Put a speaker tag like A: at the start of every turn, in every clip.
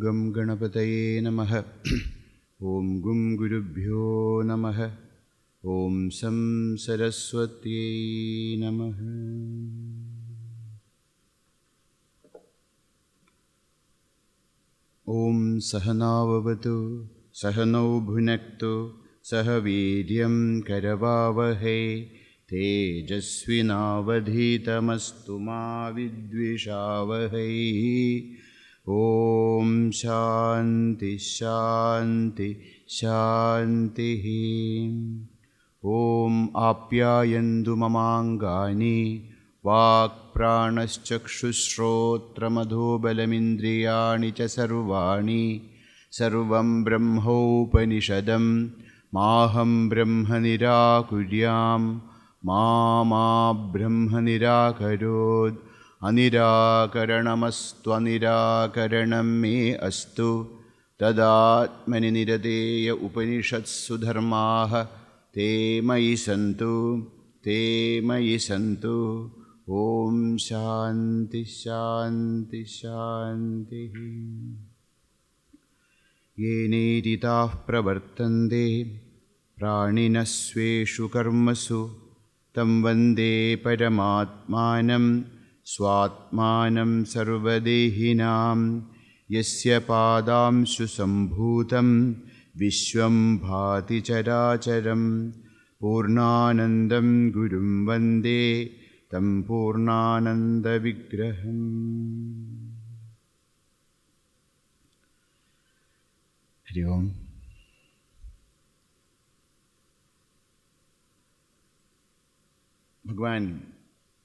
A: Gam Ganapataye Namaha. Om Gum Gurubhyo Namaha. Om Sam Saraswati Namaha. Om Sahanavavatu Sahanau Bhunaktu Sahavidyam Karavavahe Tejasvinavadhitamastu ma vidvishavahe. Om Shanti Shanti Shanti. Om Apyayandu Mamangani Vak Pranaschakshushrotramadhobalamindriyani cha sarvani Sarvam Brahmaupanishadam Maham Brahma Nirakuryam Ma Brahma Nirakarod Anirakaranamastu Anirakaranam me astu Tadatmani nirateya Upanishatsu dharmaha Te mayi santu Te mayi santu. Om Shanti Shanti Shanti. Yeneditah pravartante praninasveshu karmasu tam vande paramatmanam swatmanam sarvadehinam yasya padamshu sambhutam vishwam bhati characharam purnanandam gurum vande tam purnananda vigraham. Hari Om. Bhagavan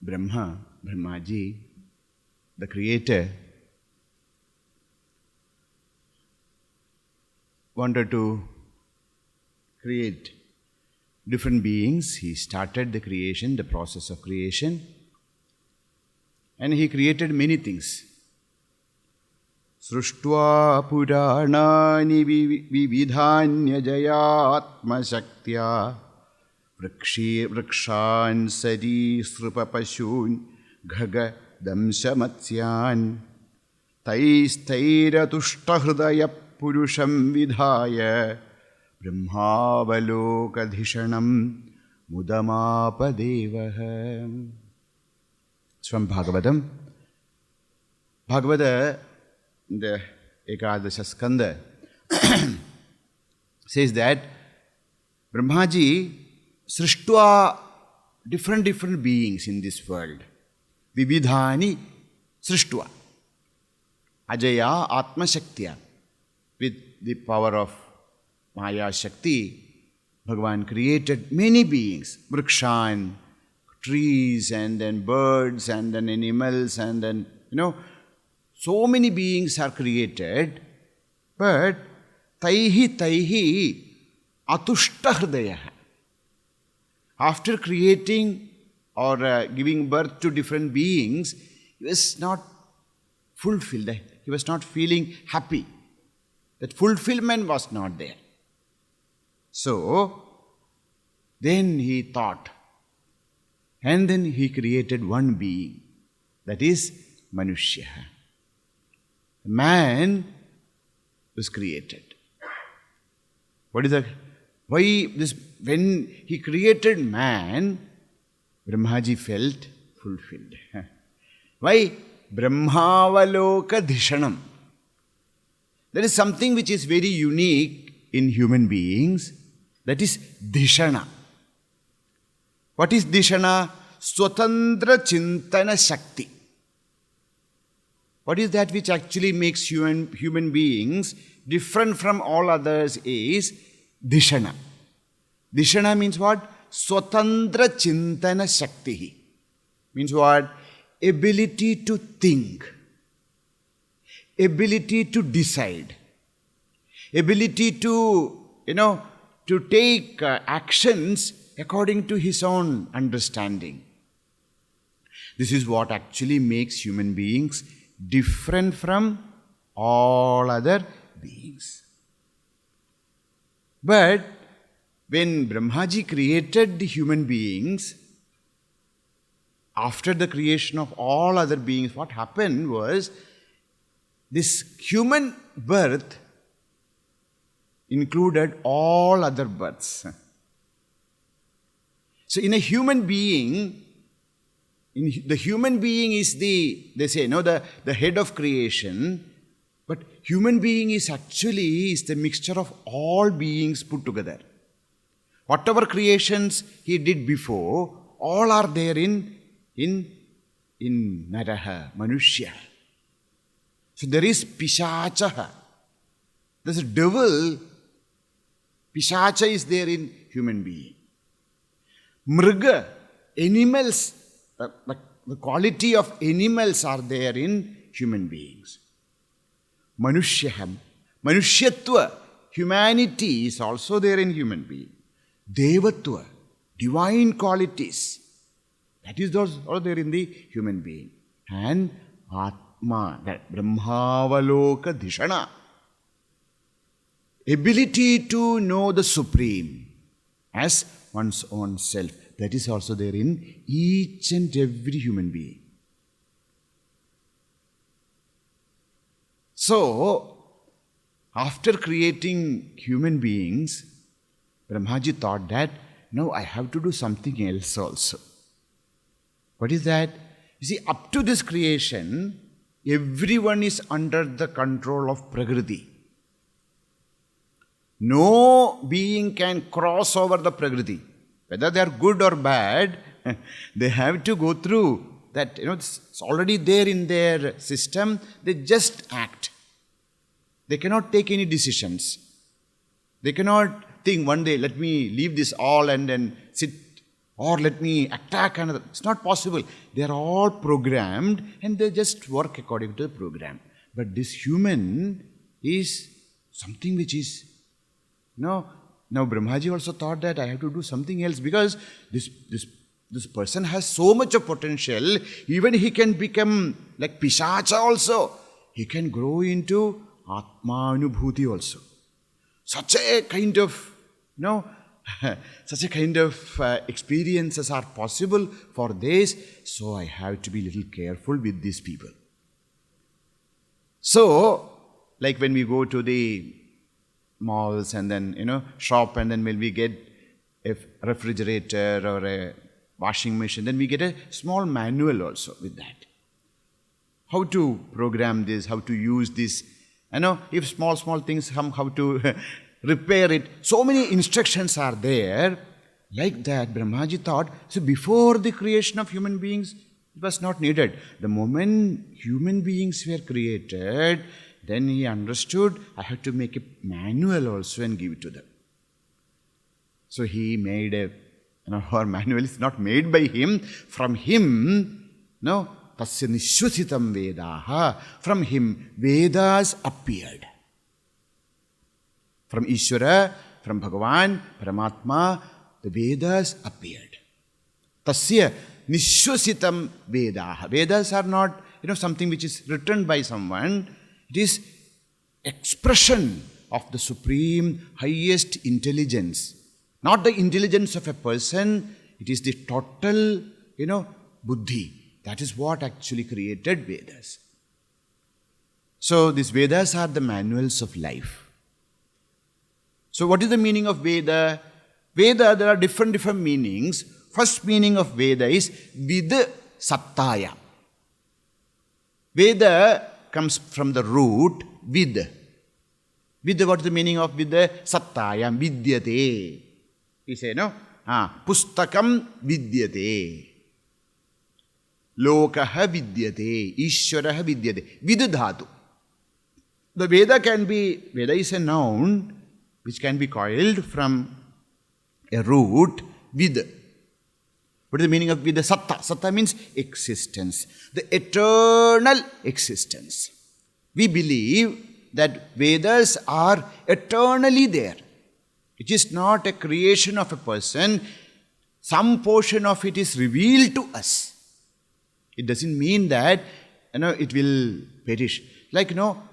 A: Brahmaji, the creator, wanted to create different beings. He started the creation, the process of creation, and he created many things. Sruštva purāṇāni vividhānya jayātma shaktya vrikshan sarisrupapashun ghaga damsamatsyan taisthairatuštahridaya purusham vidhāya brahmavalokadhishanam mudamapadevaha. It's from Bhagavatam. Bhagavata, the Ekadasha Skanda, says that Brahmaji srishtva different beings in this world. Vividhani srishtva. Ajaya Atma Shaktya. With the power of Maya Shakti, Bhagavan created many beings. Vrikshan, trees, and then birds, and then animals, and then, so many beings are created, but taihi atushta. After creating or giving birth to different beings, he was not fulfilled. He was not feeling happy. That fulfillment was not there. So, then he thought, and then he created one being, that is Manushya. Man was created. What is that? Why this? When he created man, Brahmaji felt fulfilled. Why? Brahmavaloka dhishanam. There is something which is very unique in human beings, that is dhishana. What is dhishana? Swatantra chintana shakti. What is that which actually makes human beings different from all others is dhishana. Dhishana means what? Swatantra chintana shakti. Means what? Ability to think. Ability to decide. Ability to, to take actions according to his own understanding. This is what actually makes human beings different from all other beings. But when Brahmaji created the human beings, after the creation of all other beings, what happened was this human birth included all other births. So in a human being, the human being is they say, no, the head of creation, but human being is the mixture of all beings put together. Whatever creations he did before, all are there in Naraha, Manushya. So there is Pishachaha. There's a devil. Pishacha is there in human being. Mriga, animals, the quality of animals are there in human beings. Manushyaham, Manushyatva, humanity is also there in human being. Devatva, divine qualities, that is all there in the human being. And Atma, that Brahmavaloka Dhishana, ability to know the Supreme as one's own self, that is also there in each and every human being. So, after creating human beings, Brahmaji thought that, no, I have to do something else also. What is that? You see, up to this creation, everyone is under the control of Prakriti. No being can cross over the Prakriti. Whether they are good or bad, they have to go through that, it's already there in their system. They just act. They cannot take any decisions. They cannot think one day, let me leave this all and then sit, or let me attack another. It's not possible. They are all programmed and they just work according to the program. But this human is something which is, now Brahmaji also thought that I have to do something else, because this person has so much of potential. Even he can become like Pishacha also. He can grow into Atma Anubhuti also. Such a kind of, experiences are possible for this. So I have to be a little careful with these people. So, like when we go to the malls and then, shop, and then when we get a refrigerator or a washing machine, then we get a small manual also with that. How to program this, how to use this. If small things come, how to repair it. So many instructions are there. Like that, Brahmaji thought, so before the creation of human beings, it was not needed. The moment human beings were created, then he understood, I have to make a manual also and give it to them. So he made our manual is not made by him. From him, Tasya Nishwasitam Vedaha. From him, Vedas appeared. From Ishvara, from Bhagavan, Paramatma, the Vedas appeared. Tasya Nishwasitam Vedaha. Vedas are not, something which is written by someone. It is expression of the supreme, highest intelligence. Not the intelligence of a person, it is the total, buddhi. That is what actually created Vedas. So these Vedas are the manuals of life. So what is the meaning of Veda? Veda, there are different meanings. First meaning of Veda is Vid Sattaya. Veda comes from the root Vid. Vid, what is the meaning of Vid? Sattaya, Vidyate. We say, Pustakam Vidyate. Lokaha Vidyate. Ishvaraha Vidyate. Vid dhatu. The Veda is a noun which can be coiled from a root Vid. What is the meaning of Vida? Satta. Satta means existence. The eternal existence. We believe that Vedas are eternally there. It is not a creation of a person. Some portion of it is revealed to us. It doesn't mean that, it will perish. Like,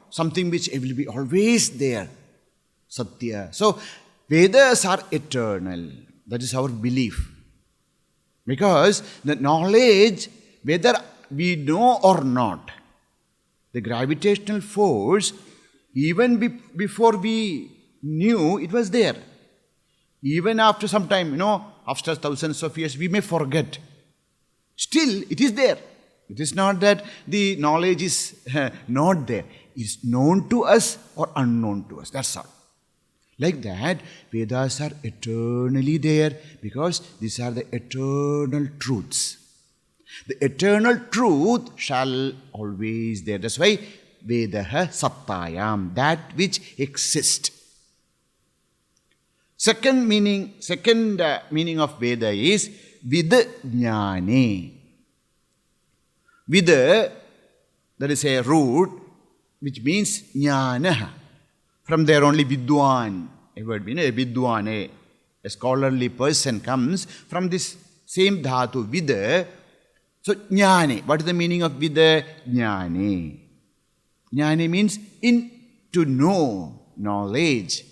A: something which will be always there. Satya. So, Vedas are eternal. That is our belief. Because the knowledge, whether we know or not, The gravitational force, even before we knew, it was there. Even after some time, after thousands of years, we may forget. Still, it is there. It is not that the knowledge is not there. It is known to us or unknown to us. That's all. Like that, Vedas are eternally there because these are the eternal truths. The eternal truth shall always there. That's why Vedaha Sattayam, that which exists. Second meaning of Veda is Vidjnane. Vida, that is a root which means jnana. From there only Vidwan, a word meaning a Vidwan, a scholarly person comes from this same dhatu, Vida. So jnane, what is the meaning of Vida? Jnane. Jnane means to know, knowledge.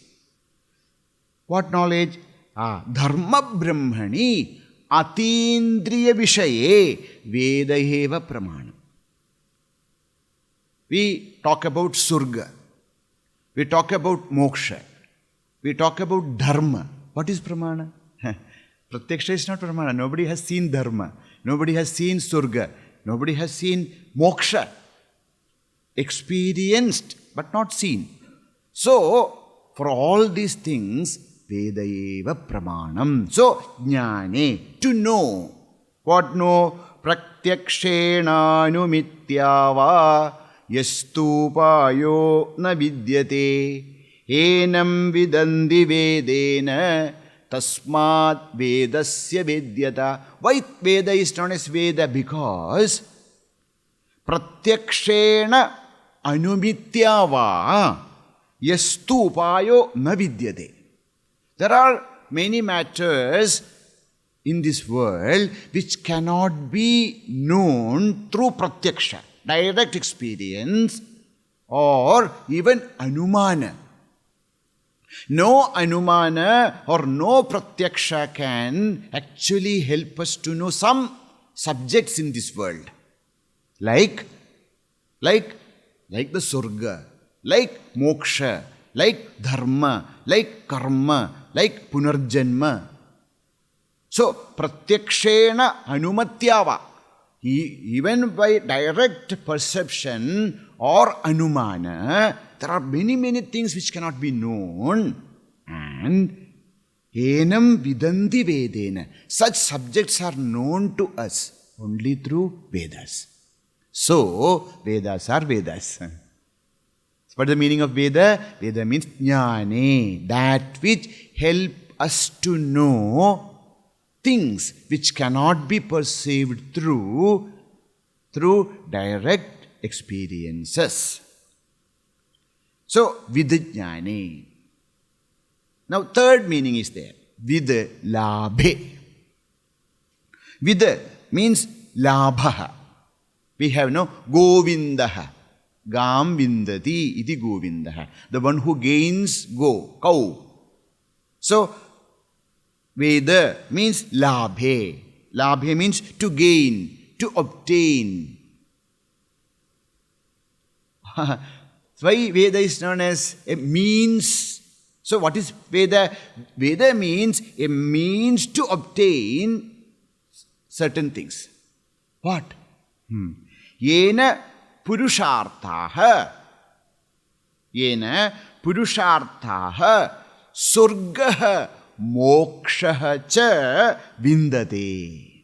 A: What knowledge? Dharma brahmani atindriya vishaye vedaheva pramana. We talk about surga. We talk about moksha. We talk about dharma. What is pramana? Pratyaksha is not pramana. Nobody has seen dharma. Nobody has seen surga. Nobody has seen moksha. Experienced but not seen. So, for all these things, Vedayeva pramanam. So, jnane, to know. What know? Pratyakshena anumityava yastupayo na vidyate enam vidandi vedena tasmat vedasya vedyata. Why Veda is known as Veda? Because pratyakshena anumityava yastupayo na vidyate. There are many matters in this world which cannot be known through pratyaksha, direct experience, or even anumana. No anumana or no pratyaksha can actually help us to know some subjects in this world. Like the surga, like moksha, like dharma, like karma, like punarjanma. So, pratyakshena anumatyava. Even by direct perception or anumana, there are many things which cannot be known. And enam vidanti vedena. Such subjects are known to us only through Vedas. So, Vedas are Vedas. What is the meaning of Veda? Veda means jnane, that which help us to know things which cannot be perceived through direct experiences. So, vidjnane. Now, third meaning is there. Vidlabhe. Vid means labha. We have Govindaha. Gam vindati iti govindaha. The one who gains cow. So, Veda means labhe. Labhe means to gain, to obtain. Why Veda is known as a means? So what is Veda? Veda means a means to obtain certain things. What? Yena purusharthaha. Yena purusharthaha surgaha mokshaha cha vindate.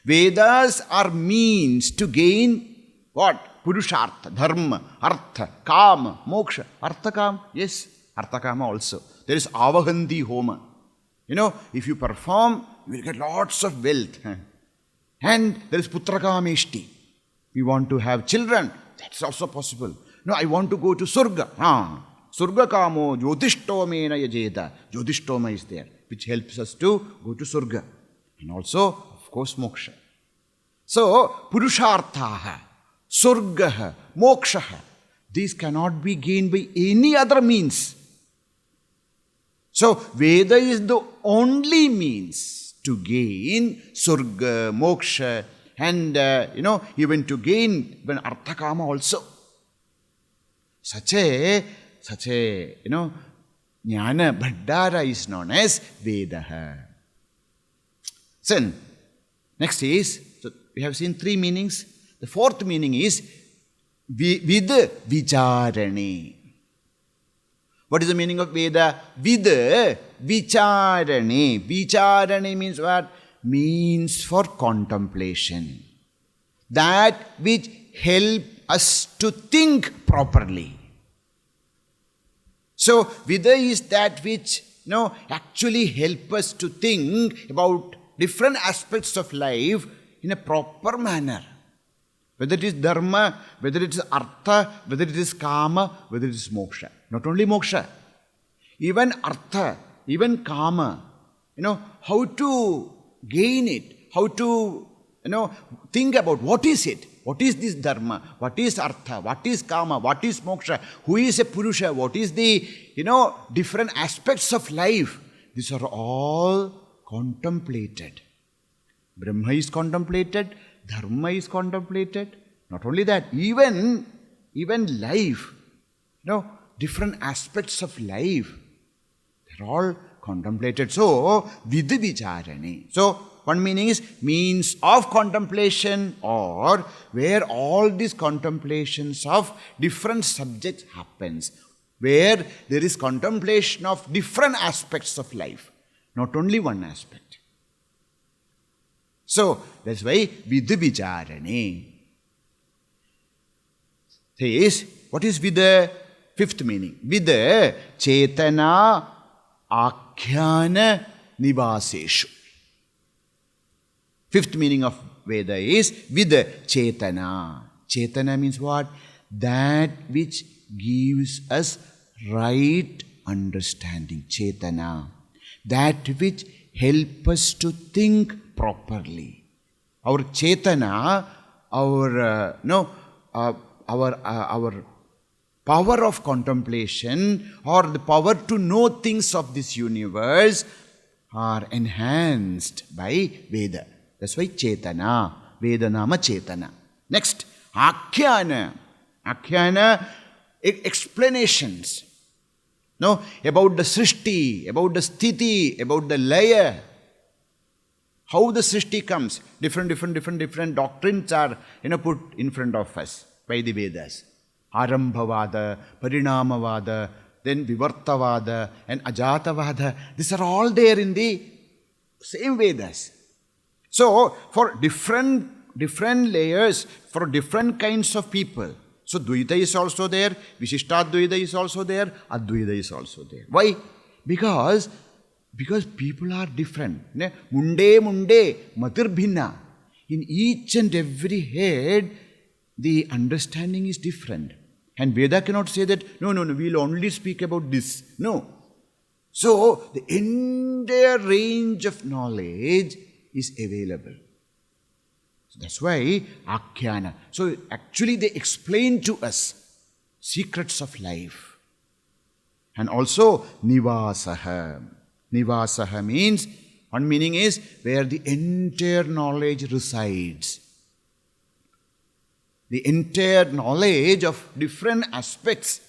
A: Vedas are means to gain what? Purushartha, dharma, artha, kama, moksha. Artha kama? Yes, artha kama also. There is avahanti homa. If you perform, you will get lots of wealth. And there is putrakameshti. We want to have children. That's also possible. No, I want to go to Surga. Surga kamo jyotishtomena yajeta. Jyotishthoma is there, which helps us to go to Surga. And also, of course, moksha. So, purusharthaha, surgaha, mokshaha. These cannot be gained by any other means. So, Veda is the only means to gain surga, moksha, and even to gain arthakama also. Such a, Jnana Bhandara is known as Vedaha. So, next is, so we have seen three meanings. The fourth meaning is Vid Vicharane. What is the meaning of Veda? Vid Vicharane. Vicharane means what? Means for contemplation. That which help us to think properly. So, Vida is that which actually help us to think about different aspects of life in a proper manner. Whether it is dharma, whether it is artha, whether it is kama, whether it is moksha. Not only moksha, even artha, even kama. How to gain it, how to think about what is it. What is this dharma? What is artha? What is kama? What is moksha? Who is a purusha? What is the, different aspects of life? These are all contemplated. Brahma is contemplated. Dharma is contemplated. Not only that, even life, different aspects of life, they're all contemplated. So, Vidhi Vicharane. So, one meaning is means of contemplation, or where all these contemplations of different subjects happens, where there is contemplation of different aspects of life, not only one aspect. So, that's why Vidhi Vicharane. Says, what is Vidha? Fifth meaning. Vidha Chetana Akhyana Nivaseshu. Fifth meaning of Veda is Vidha Chetana. Chetana means what? That which gives us right understanding. Chetana. That which helps us to think properly. Our Chetana, our power of contemplation, or the power to know things of this universe, are enhanced by Veda. That's why Chetana, Vedanama Chetana. Next, Akhyana. Akhyana, explanations. About the Srishti, about the Sthiti, about the Laya. How the Srishti comes. Different doctrines are put in front of us by the Vedas. Arambhavada, Parinamavada, then Vivartavada and Ajatavada. These are all there in the same Vedas. So, for different layers, for different kinds of people. So, Dvaita is also there, Vishishtadvaita is also there, Advaita is also there. Why? Because people are different. Munde, matir bhinna. In each and every head, the understanding is different. And Veda cannot say that, no, we'll only speak about this. No. So, the entire range of knowledge is available. So that's why Akhyana. So actually they explain to us secrets of life. And also Nivasaha. Nivasaha means, one meaning is where the entire knowledge resides. The entire knowledge of different aspects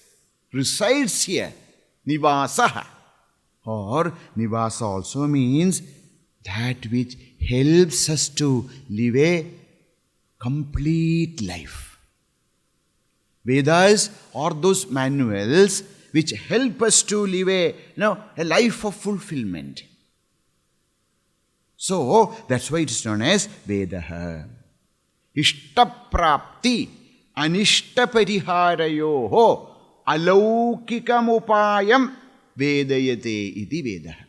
A: resides here. Nivasaha. Or Nivasa also means that which helps us to live a complete life. Vedas are those manuals which help us to live a life of fulfillment. So, that's why it is known as Vedaha. Ishtaprapti anishtaparihareyoho alaukikam upayam vedayate iti Vedaha.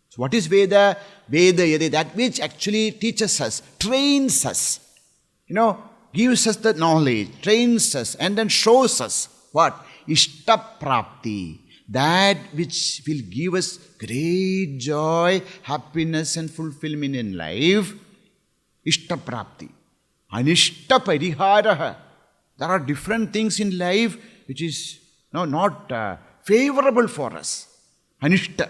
A: So what is Veda? Vedayate, that which actually teaches us, trains us, gives us the knowledge, trains us, and then shows us what? Ishtaprapti, that which will give us great joy, happiness and fulfillment in life. Ishtaprapti. Anishtapariharah. There are different things in life which is not favorable for us. Anishta.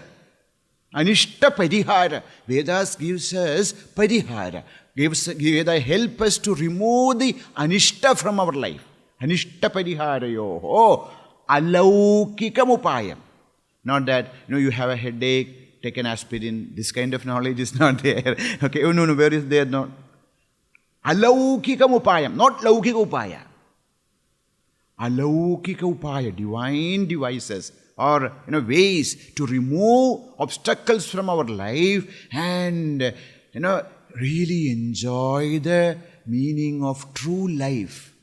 A: Anishta parihara. Vedas gives us parihara. Veda help us to remove the anishta from our life. Anishtaparihareyoho alaukikam upayam. Not that, you have a headache, take an aspirin. This kind of knowledge is not there. Okay, oh no, where is there? Not. Alaukikam upayam, not laukika upaya. Alaukika upaya, divine devices or ways to remove obstacles from our life and really enjoy the meaning of true life.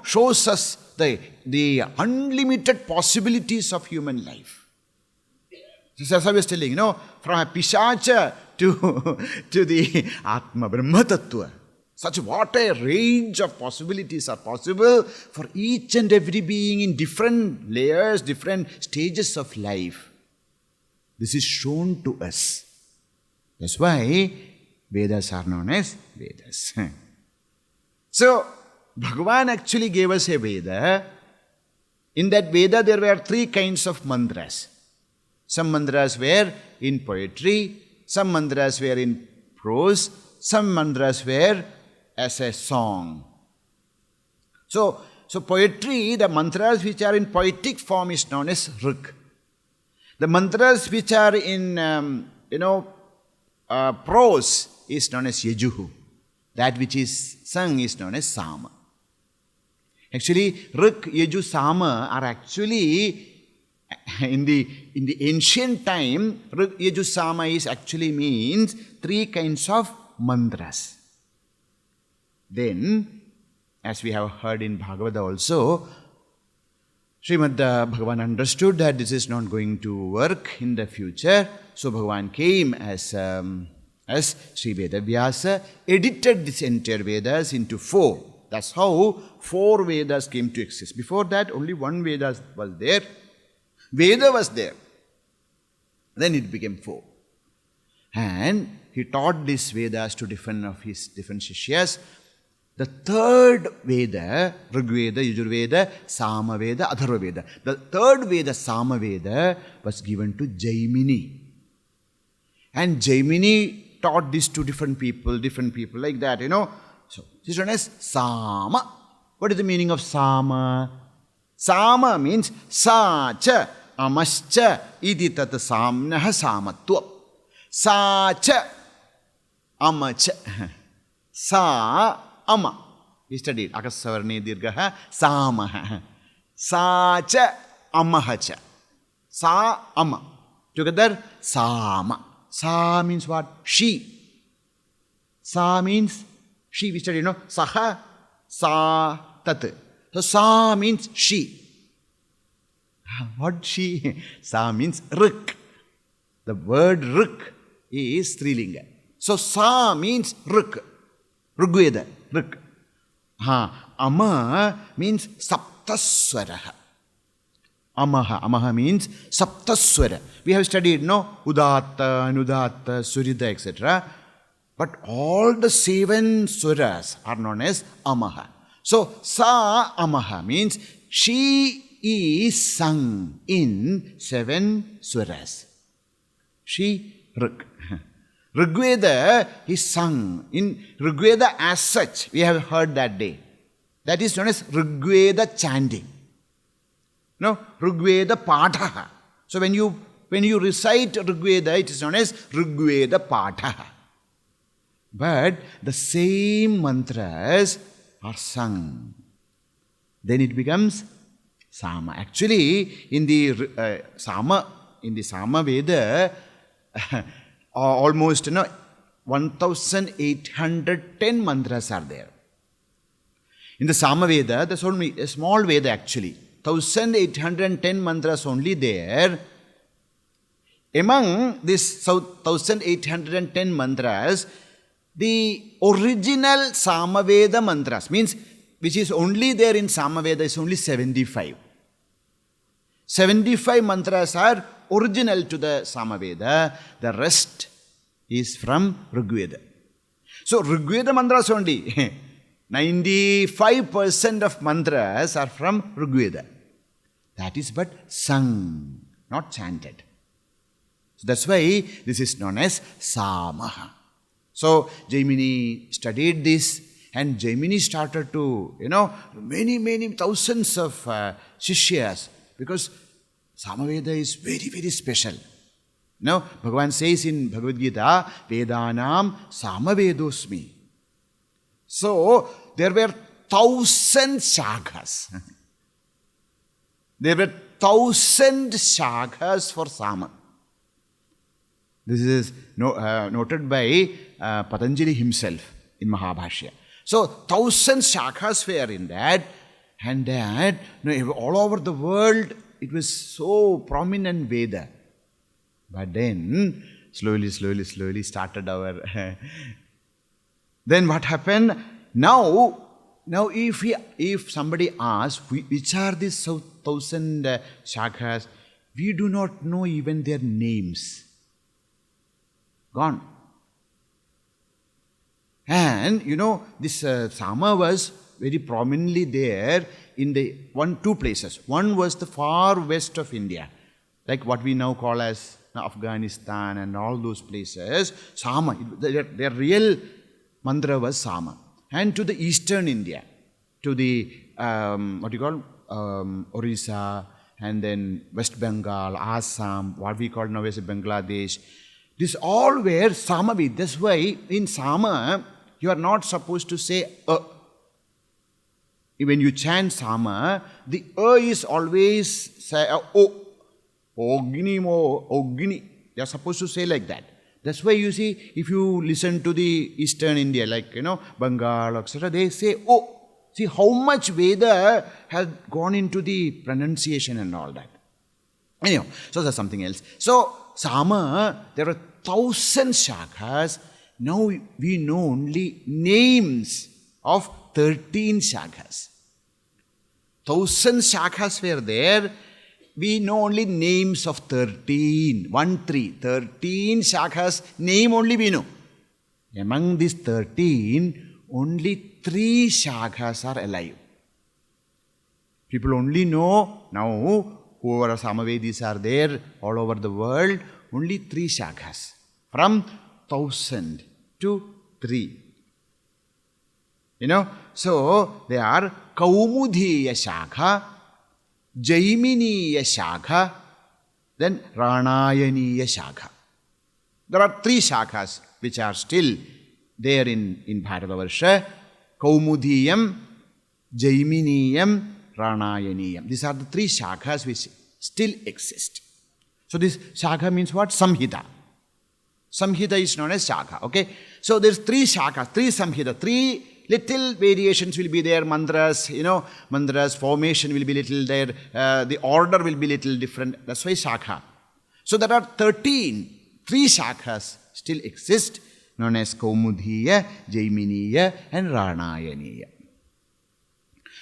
A: Shows us the unlimited possibilities of human life. Just as I was telling, from a pishacha to the Atma Brahma Tattva. What a range of possibilities are possible for each and every being in different layers, different stages of life. This is shown to us. That's why Vedas are known as Vedas. So, Bhagavan actually gave us a Veda. In that Veda, there were 3 kinds of mantras. Some mantras were in poetry, some mantras were in prose, some mantras were as a song. So poetry, the mantras which are in poetic form is known as Rik. The mantras which are in, prose is known as Yajuhu. That which is sung is known as Sama. Actually, Rik, Yaju, Sama are actually, in the ancient time, Rik, Yaju, Sama is actually means 3 kinds of mantras. Then, as we have heard in Bhagavata also, Srimad Bhagavan understood that this is not going to work in the future. So Bhagavan came as Sri Veda Vyasa, edited this entire Vedas into 4. That's how 4 Vedas came to exist. Before that, only 1 Veda was there. Veda was there. Then it became 4. And he taught these Vedas to different of his different Shishyas. The 3rd Veda, Rig Veda, Yajur Veda, Sama Veda, Atharva Veda. The 3rd Veda, Sama Veda, was given to Jaimini. And Jaimini taught this to different people like that, So, this is known as Sama. What is the meaning of Sama? Sama means Sa-cha, Amascha, iti tat samnaha samatva. Sa-cha, Amacha, Sa, Ama. We studied Akasavarne Dirgaha, Samaha. Sa-cha, Amahacha. Sa, Ama. Together, Sama. Sa means what? She. Sa means she. We studied, Saha, Sa, Tat. So, Sa means she. What she? Sa means Rik. The word Rik is Strilinga. So, Sa means Rik. Rigveda. Rik. Ama means Saptaswaraha. Amaha means Saptaswara. We have studied, Udatta, Anudatta, Surita, etc. But all the 7 swaras are known as Amaha. So, Sa Amaha means she is sung in 7 swaras. She, Rik. Rigveda is sung in Rigveda as such. We have heard that day. That is known as Rigveda chanting. Rigveda Pathaha. So when you recite Rigveda, it is known as Rigveda Pathaha. But the same mantras are sung. Then it becomes Sama. Actually, in the Sama Veda, almost 1810 mantras are there. In the Sama Veda, there's only a small Veda actually. 1810 mantras only there. Among this 1810 mantras, the original Sama Veda mantras, means which is only there in Sama Veda, is only 75. 75 mantras are original to the Sama Veda. The rest is from Rigveda. So Rigveda mantras only. 95% of mantras are from Rigveda. That is but sung, not chanted. So that's why this is known as Samaha. So Jaimini studied this And Jaimini started to, many thousands of Shishyas, because Sama Veda is very, very special. Bhagavan says in Bhagavad Gita, Vedanam Sama Vedosmi. So, there were 1,000 shakhas. There were 1,000 shakhas for Sama. This is noted by Patanjali himself in Mahabhashya. So, 1,000 shakhas were in that, and that all over the world it was so prominent Veda. But then, slowly started our... Then what happened? Now if somebody asks, which are these 1,000 shakhas, we do not know even their names. Gone. And, this Sama was very prominently there in two places. One was the far west of India, like what we now call as Afghanistan and all those places. Sama, their real mantra was Sama. And to the eastern India, to the, Orissa, and then West Bengal, Assam, what we call now as Bangladesh. This all were Sama Veda. That's why in Sama, you are not supposed to say a. When you chant Sama, the is always say o. Ogni mo, Ogni. You are supposed to say like that. That's why you see, if you listen to the Eastern India, like, Bengal, etc., they say O. See how much Veda has gone into the pronunciation and all that. Anyhow, so that's something else. So, Sama, there are 1,000 shakhas. Now we know only names of 13 shakhas. 1,000 shakhas were there. We know only names of 13. 13 shakhas, name only we know. Among these 13, only 3 shakhas are alive. People only know now, whoever Samavedis are there all over the world, only 3 shakhas. From 1,000 to 3. So they are Kaumudhiya Shakha, Jaiminiya Shakha, then Ranayaniya Shakha. There are 3 shakhas which are still there in Bharatavarsha. Kaumudhiyam, Jaiminiyam, Ranayaniyam. These are the 3 shakhas which still exist. So this shakha means what? Samhita. Samhita is known as shakha. Okay? So there's 3 shakhas, 3 samhita, 3 little variations will be there. Mantras, mantras, formation will be little there. The order will be little different. That's why shakha. So there are 3 shakhas still exist, known as Kaumudhiya, Jaiminiya and Ranayaniya.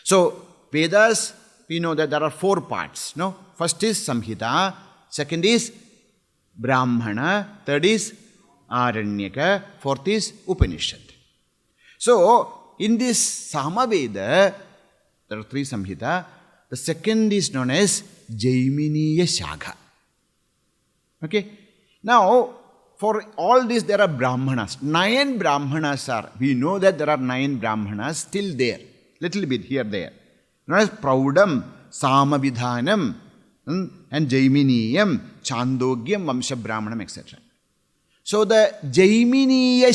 A: So Vedas, we know that there are 4 parts. No? First is Samhita, second is Brahmana, third is Aranyaka, fourth is Upanishad. So, in this Sama Veda, there are 3 Samhita. The second is known as Jaiminiya Shakha. Okay? Now, for all this there are Brahmanas. 9 Brahmanas are, we know that there are 9 Brahmanas still there. Little bit here, there. Known as Praudam, Sama Vidhanam, and Jaiminiyam, Chandogyam, Vamsha Brahmanam, etc. So, the Jaiminiya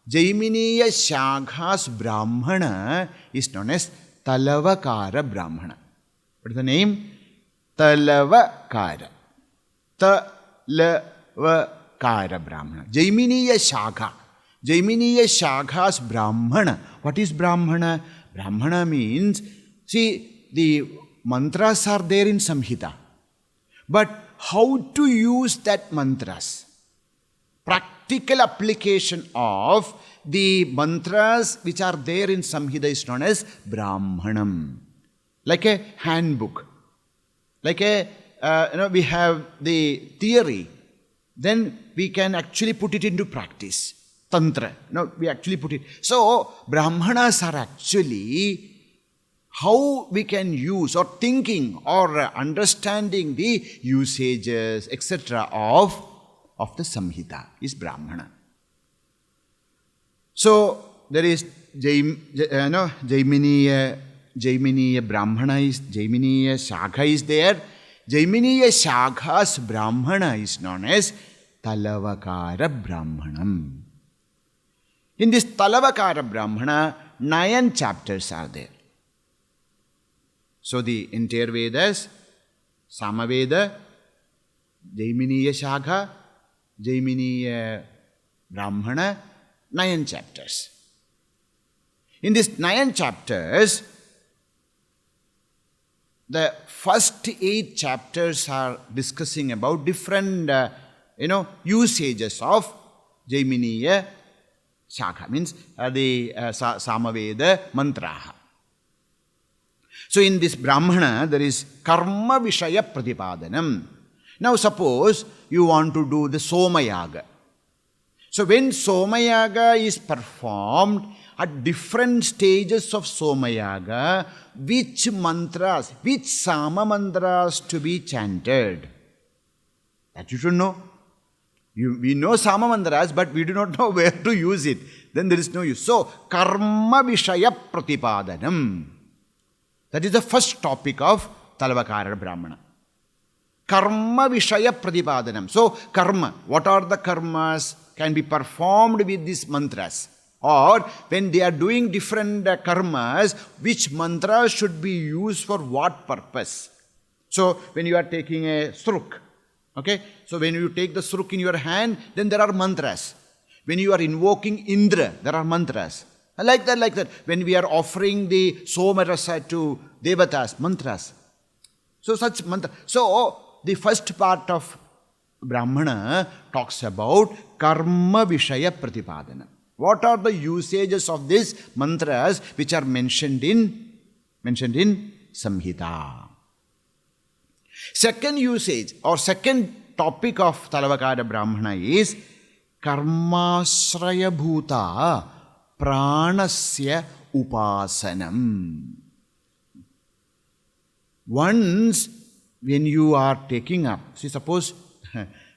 A: Shakha's Brahmana is known as Talavakara Brahmana. What is the name? Talavakara. Talavakara Brahmana. Jaiminiya Shakha's Brahmana. What is Brahmana? Brahmana means, see, the mantras are there in Samhita. But how to use that mantras? Practical application of the mantras which are there in Samhita is known as Brahmanam. Like a handbook. Like we have the theory. Then we can actually put it into practice. Tantra. We actually put it. So, Brahmanas are actually how we can use or thinking or understanding the usages, etc. of the Samhita is Brahmana. So, there is Jaiminiya Brahmana is, Jaiminiya Shakha is there. Jaiminiya Shakha's Brahmana is known as Talavakara Brahmanam. In this Talavakara Brahmana, 9 chapters are there. So the entire Vedas, Sama Veda, Jaiminiya Shakha, Jaiminiya Brahmana, 9 chapters. In these 9 chapters, the first 8 chapters are discussing about different, usages of Jaiminiya Shakha, means the Sama Veda mantraha. So in this Brahmana, there is Karma Vishaya Pratipadanam. Now suppose you want to do the Somayaga. So when Somayaga is performed, at different stages of Somayaga, which mantras, which Sama mantras to be chanted? That you should know. We know Sama mantras, but we do not know where to use it. Then there is no use. So, Karma Vishaya Pratipadanam. That is the first topic of Talavakara Brahmana. Karma Vishaya Pratipadanam. So, karma, what are the karmas can be performed with these mantras? Or when they are doing different karmas, which mantras should be used for what purpose? So, when you are taking a sruk, okay? So, when you take the sruk in your hand, then there are mantras. When you are invoking Indra, there are mantras. Like that. When we are offering the Somarasa to Devatas, mantras. So, such mantra. So, the first part of Brahmana talks about Karma Vishaya Pratipadana. What are the usages of these mantras which are mentioned in Samhita? Second usage or second topic of Talavakara Brahmana is Karmasraya Bhuta Pranasya Upasanam. Once when you are taking up, see, suppose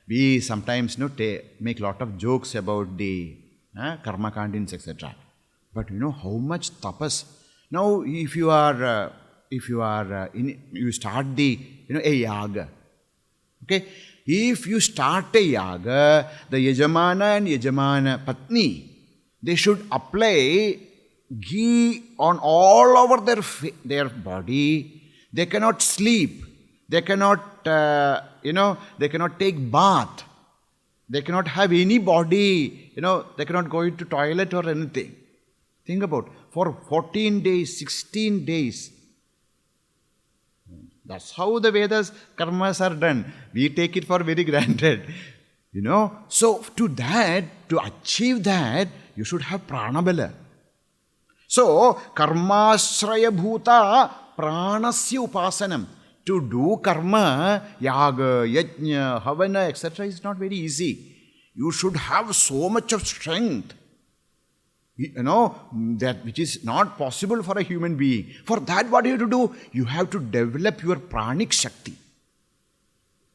A: we sometimes make a lot of jokes about the karma kandins, etc. But you know how much tapas. Now, if you start the a yaga, okay. If you start a yaga, the yajamana and yajamana patni, they should apply ghee on all over their body. They cannot sleep. They cannot, they cannot take bath. They cannot have any body, they cannot go into toilet or anything. Think about, for 14 days, 16 days. That's how the Vedas karmas are done. We take it for very granted. So to achieve that, you should have pranabala. So, karmasraya bhuta pranasya upasanam. To do karma, yaga, yajna, havana, etc. is not very easy. You should have so much of strength, that which is not possible for a human being. For that, what do you have to do? You have to develop your pranic shakti.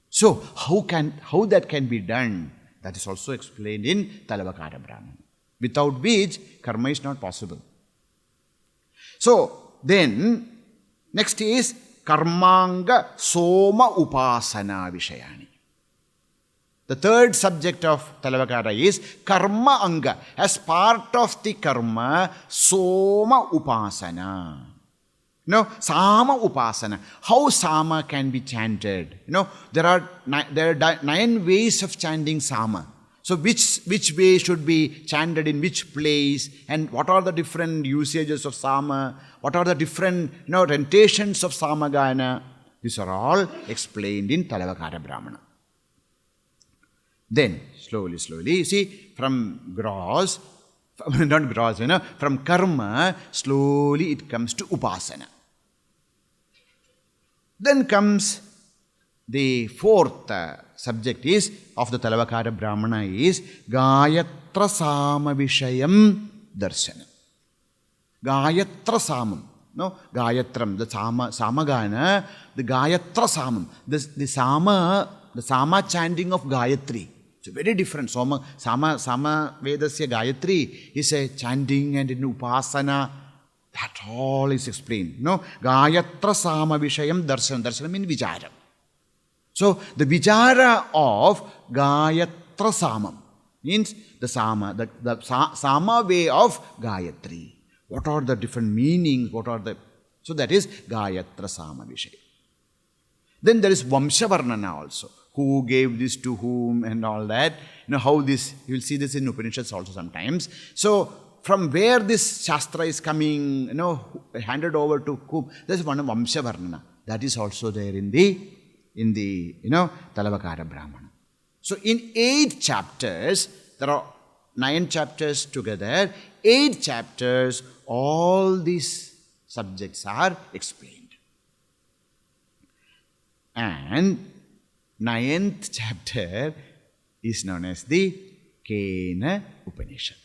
A: So, how that can be done? That is also explained in Talavakara Brahmana. Without which, karma is not possible. So, then, next is Karmanga Soma Upasana Vishayani. The third subject of Talavakara is Karma Anga. As part of the karma, Soma Upasana. Sama Upasana. How Sama can be chanted? There are 9 ways of chanting Sama. So which way should be chanted in which place, and what are the different usages of Sama? What are the different renditions of Samagana? These are all explained in Talavakara Brahmana. Then, slowly, you see, from karma, slowly it comes to upasana. Then comes the fourth subject of the Talavakara Brahmana is Gayatra Sama Vishayam Darsana. Gayatra Samam. Gayatram, the Samagana, the Gayatra Samam. The Sama chanting of Gayatri. It's very different. Sama Vedasya Gayatri is a chanting and in Upasana. That all is explained. No? Gayatra Sama Vishayam Darsana. Darsana means Vichara. So, the Vichara of Gayatra Samam means the Sama, the Sama way of Gayatri. What are the different meanings? So that is Gayatra Sama Vishaya. Then there is Vamshavarnana also. Who gave this to whom and all that. How this, you will see this in Upanishads also sometimes. So, from where this Shastra is coming, handed over to whom, there is one of Vamshavarnana. That is also there in the Talavakara Brahmana. So, in 8 chapters, there are 9 chapters together, 8 chapters, all these subjects are explained. And 9th chapter is known as the Kena Upanishad.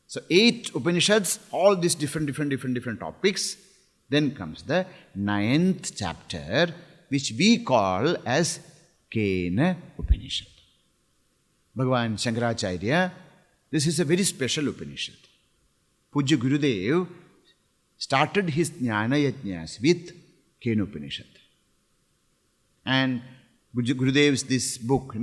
A: So 8 Upanishads, all these different topics. Then comes the 9th chapter, which we call as Kena Upanishad. Bhagavan Shankaracharya, this is a very special Upanishad. Pujya Gurudev started his Jnana Yajnas with Kena Upanishad. And Gurudev's this book,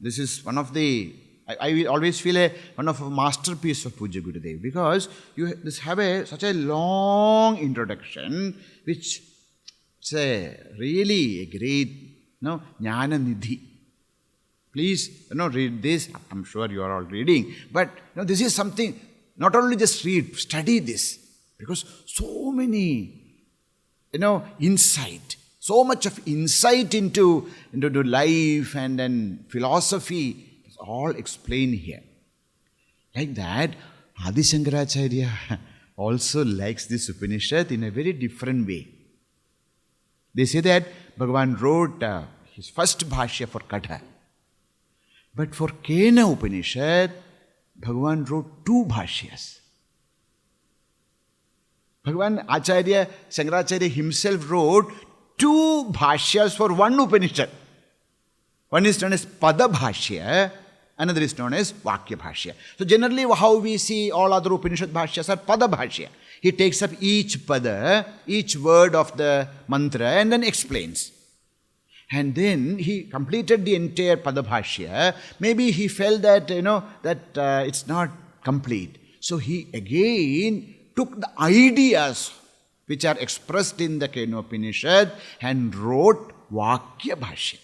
A: this is one of the, I always feel one of a masterpiece of Puja Gurudev, because you this have such a long introduction, which is really a great, Jnana Nidhi. Please, read this. I'm sure you are all reading, but this is something. Not only just read, study this, because so many, insight. So much of insight into life and then philosophy is all explained here. Like that, Adi Shankaracharya also likes this Upanishad in a very different way. They say that Bhagavan wrote his first bhashya for Katha. But for Kena Upanishad, Bhagavan wrote 2 bhashyas. Bhagavan Acharya, Shankaracharya himself wrote 2 bhashyas for one Upanishad. One is known as Pada Bhashya, another is known as Vakya Bhashya. So generally how we see all other Upanishad bhashyas are Pada Bhashya. He takes up each pada, each word of the mantra and then explains. And then he completed the entire Pada Bhashya. Maybe he felt that, it's not complete. So he again took the ideas which are expressed in the Kenopanishad and wrote Vakya Bhashya.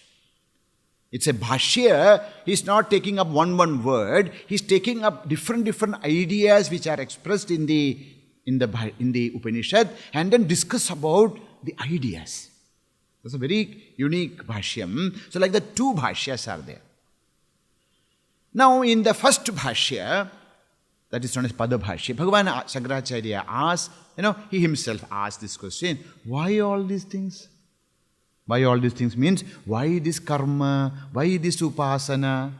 A: It's a Bhashya. He's not taking up one word. He's taking up different ideas which are expressed in the Upanishad and then discuss about the ideas. That's a very unique Bhashyam. So like the 2 Bhashyas are there. Now in the first Bhashya, that is known as Pada Bhashya, Bhagavan Shankaracharya asked, he himself asked this question, why all these things? Why all these things means, why this karma, why this upasana?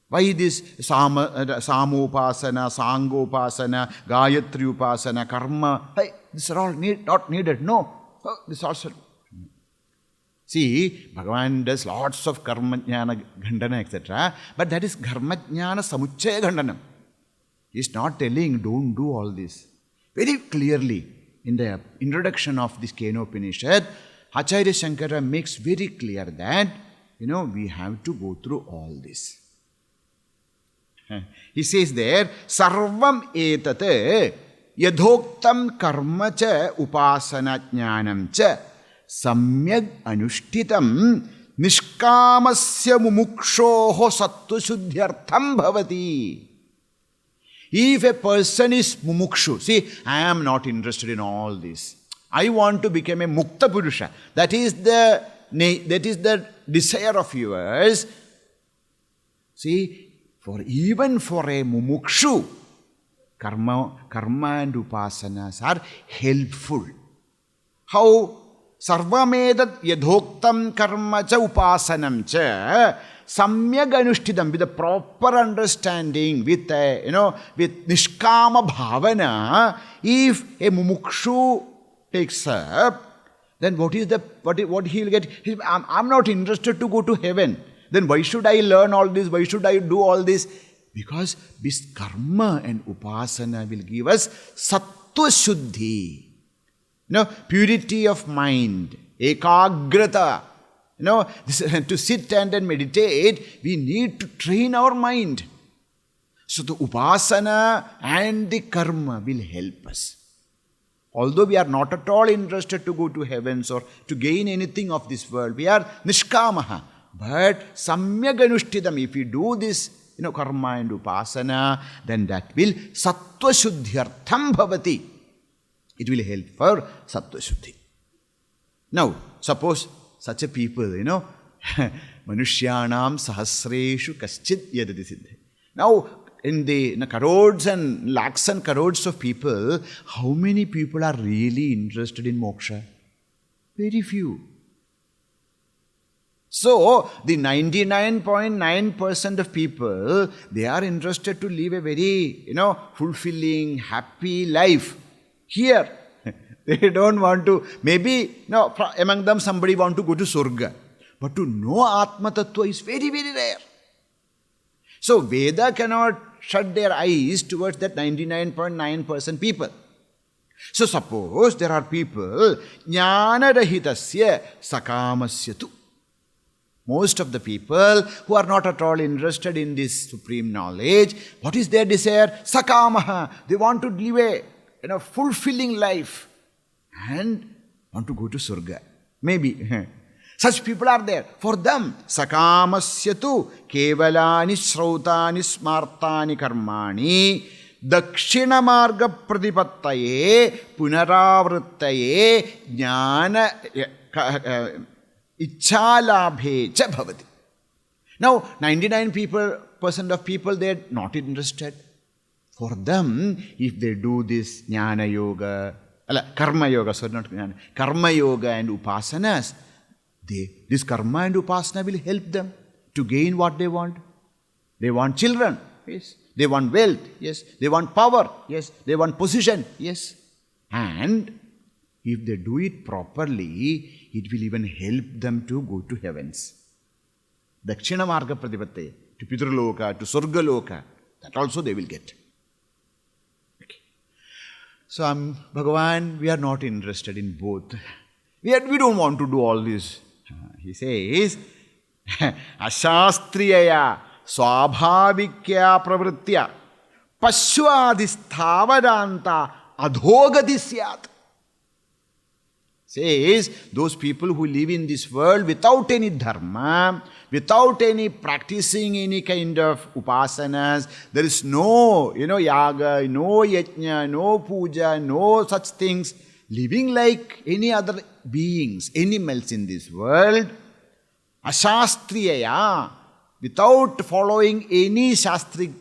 A: Why this Samopasana, Sangopasana, Gayatri Upasana, Karma? Hey, these are all not needed. No. This also. See, Bhagavan does lots of Karma Jnana Gandana, etc. But that is Karma Jnana Samuchaya Gandanam. He is not telling, don't do all this. Very clearly, in the introduction of this Kenopanishad, Acharya Shankara makes very clear that, we have to go through all this. He says there, Sarvam etate yadhoktam karma cha upasana jnanam cha samyag anushtitam nishkamasya mumukshoho sattva shuddhyartham bhavati. If a person is mumukshu, see, I am not interested in all this. I want to become a mukta purusha. That is the desire of yours. See, even for a mumukshu, karma and upasanas are helpful. How? Sarvamedat yadhoktam karma cha upasanam cha samyag anushthidam, with a proper understanding, with nishkama bhavana. If a mumukshu takes up, then what he will get? I'm not interested to go to heaven. Then why should I learn all this? Why should I do all this? Because this karma and upasana will give us sattva shuddhi. Purity of mind, ekagrata. To sit and meditate, we need to train our mind. So the upasana and the karma will help us. Although we are not at all interested to go to heavens or to gain anything of this world, we are nishkamaha. But samyak anushtidam, if we do this, karma and upasana, then that will sattva shuddhyartham bhavati. It will help for sattva shuddhi. Now, suppose such a people, manushyanam sahasreshu kaschid yadati siddhe. Now, in the crores and lakhs and crores of people, how many people are really interested in moksha? Very few. So, the 99.9% of people, they are interested to live a very, fulfilling, happy life. Here, they don't want to, maybe, among them somebody want to go to Surga. But to know Atma Tattva is very, very rare. So, Veda cannot shut their eyes towards that 99.9% people. So, suppose there are people, jnana rahitasya sakamasya tu. Most of the people who are not at all interested in this supreme knowledge, what is their desire? Sakamaha. They want to live a fulfilling life and want to go to Surga. Maybe. Such people are there. For them, sakamasya tu kevalani shrautani smartani karmani dakshina marga pradipattaye punaravrittaye jnana Ichalabhe cha bhavati. Now, 99% of people, they are not interested. For them, if they do this jnana yoga, karma yoga, sorry, not jnana, karma yoga and upasanas, this karma and upasana will help them to gain what they want. They want children, yes. They want wealth, yes. They want power, yes. They want position, yes. And if they do it properly, it will even help them to go to heavens. Dakshina marga pradipatte, to Pitraloka, to Surgaloka, that also they will get. Okay. So, Bhagavan, we are not interested in both. We don't want to do all this. He says, Ashastriyaya swabhavikya pravritya pashwadisthavaranta adhogati syat. Says, those people who live in this world without any dharma, without any practicing any kind of upasanas, there is no, yaga, no yajna, no puja, no such things, living like any other beings, animals in this world, ashastriyaya, without following any shastric,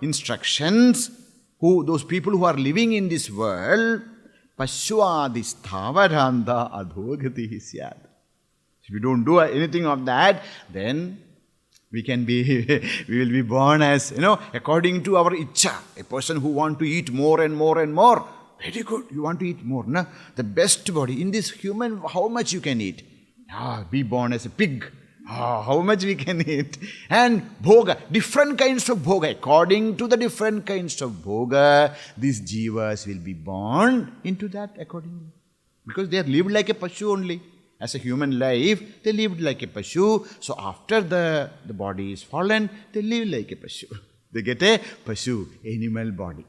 A: instructions, those people who are living in this world, Pashwadisthavaranda adhogati syad. If we don't do anything of that, then we will be born as, according to our itcha. A person who wants to eat more and more and more. Very good, you want to eat more, na? The best body. In this human, how much you can eat? Be born as a pig. How much we can eat. And bhoga, different kinds of bhoga. According to the different kinds of bhoga, these jivas will be born into that accordingly. Because they are lived like a pashu only. As a human life, they lived like a pashu. So after the body is fallen, they live like a pashu. They get a pashu, animal body.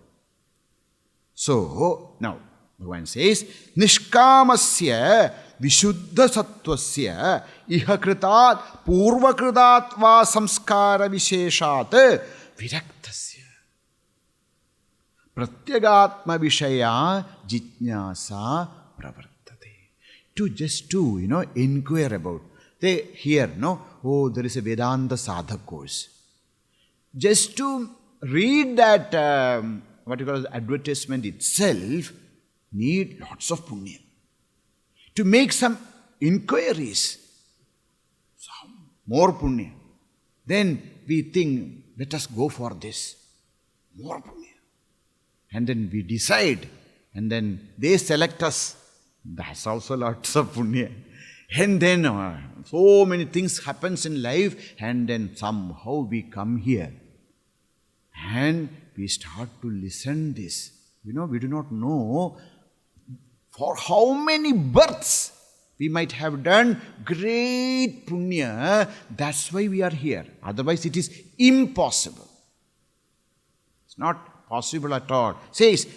A: So, now, Bhagavan says, Nishkamasya Vishuddha Sattvasya Iha Kritat Purva Kritatva Samskara Visheshat Viraktasya Pratyagatma Vishaya Jitnyasa Pravartate. Just to, inquire about. They hear, there is a Vedanta Sadhak course. Just to read that, what you call advertisement itself, need lots of punya. To make some inquiries, some more punya. Then we think, let us go for this. More punya. And then we decide. And then they select us. That's also lots of punya. And then so many things happens in life, and then somehow we come here and we start to listen this. We do not know for how many births we might have done great punya. That's why we are here. Otherwise it is impossible. It's not possible at all. Says,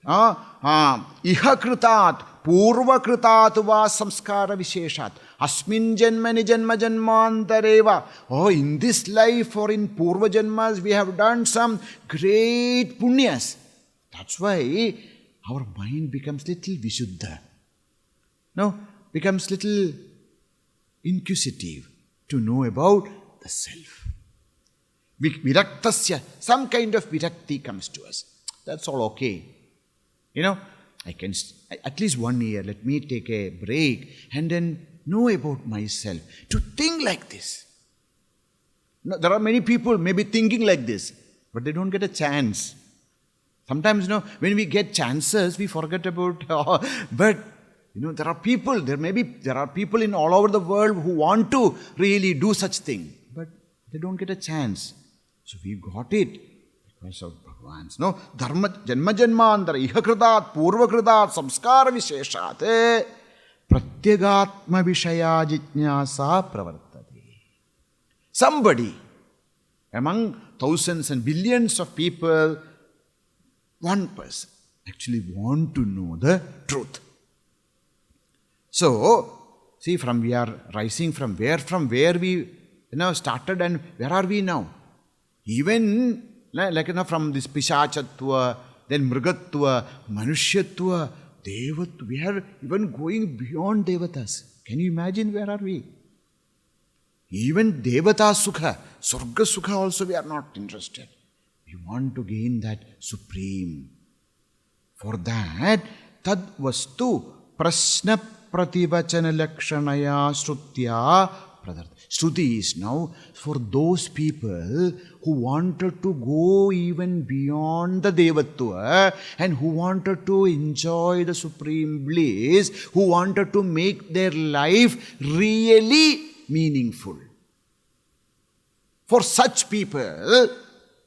A: iha kritat purva kritat va samskara visheshat asmin janmani janma janmantareva. Oh, in this life or in purva janmas we have done some great punyas. That's why our mind becomes little vishuddha. Becomes little inquisitive to know about the self. Viraktasya, some kind of virakti comes to us. That's all okay. I can, at least 1 year, let me take a break and then know about myself. To think like this. There are many people maybe thinking like this, but they don't get a chance. Sometimes, when we get chances, we forget about, but there are people in all over the world who want to really do such thing, but they don't get a chance. So we got it because of Bhagavan's. Dharma janma janmantara iha kritat purva kritat samskara visheshat pratyagatma vishaya jijnasa pravartate. Somebody among thousands and billions of people, one person actually want to know the truth. So, see, we are rising from where we started and where are we now? Even from this Pishachatva, then Mrigatva, Manushyatva, Devatva, we are even going beyond Devatas. Can you imagine where are we? Even Devata Sukha, Surga Sukha also we are not interested. We want to gain that supreme. For that, tad vastu prasna prativachana lakshanaya shrutya pradarth. Shruti is now for those people who wanted to go even beyond the Devatva and who wanted to enjoy the supreme bliss, who wanted to make their life really meaningful. For such people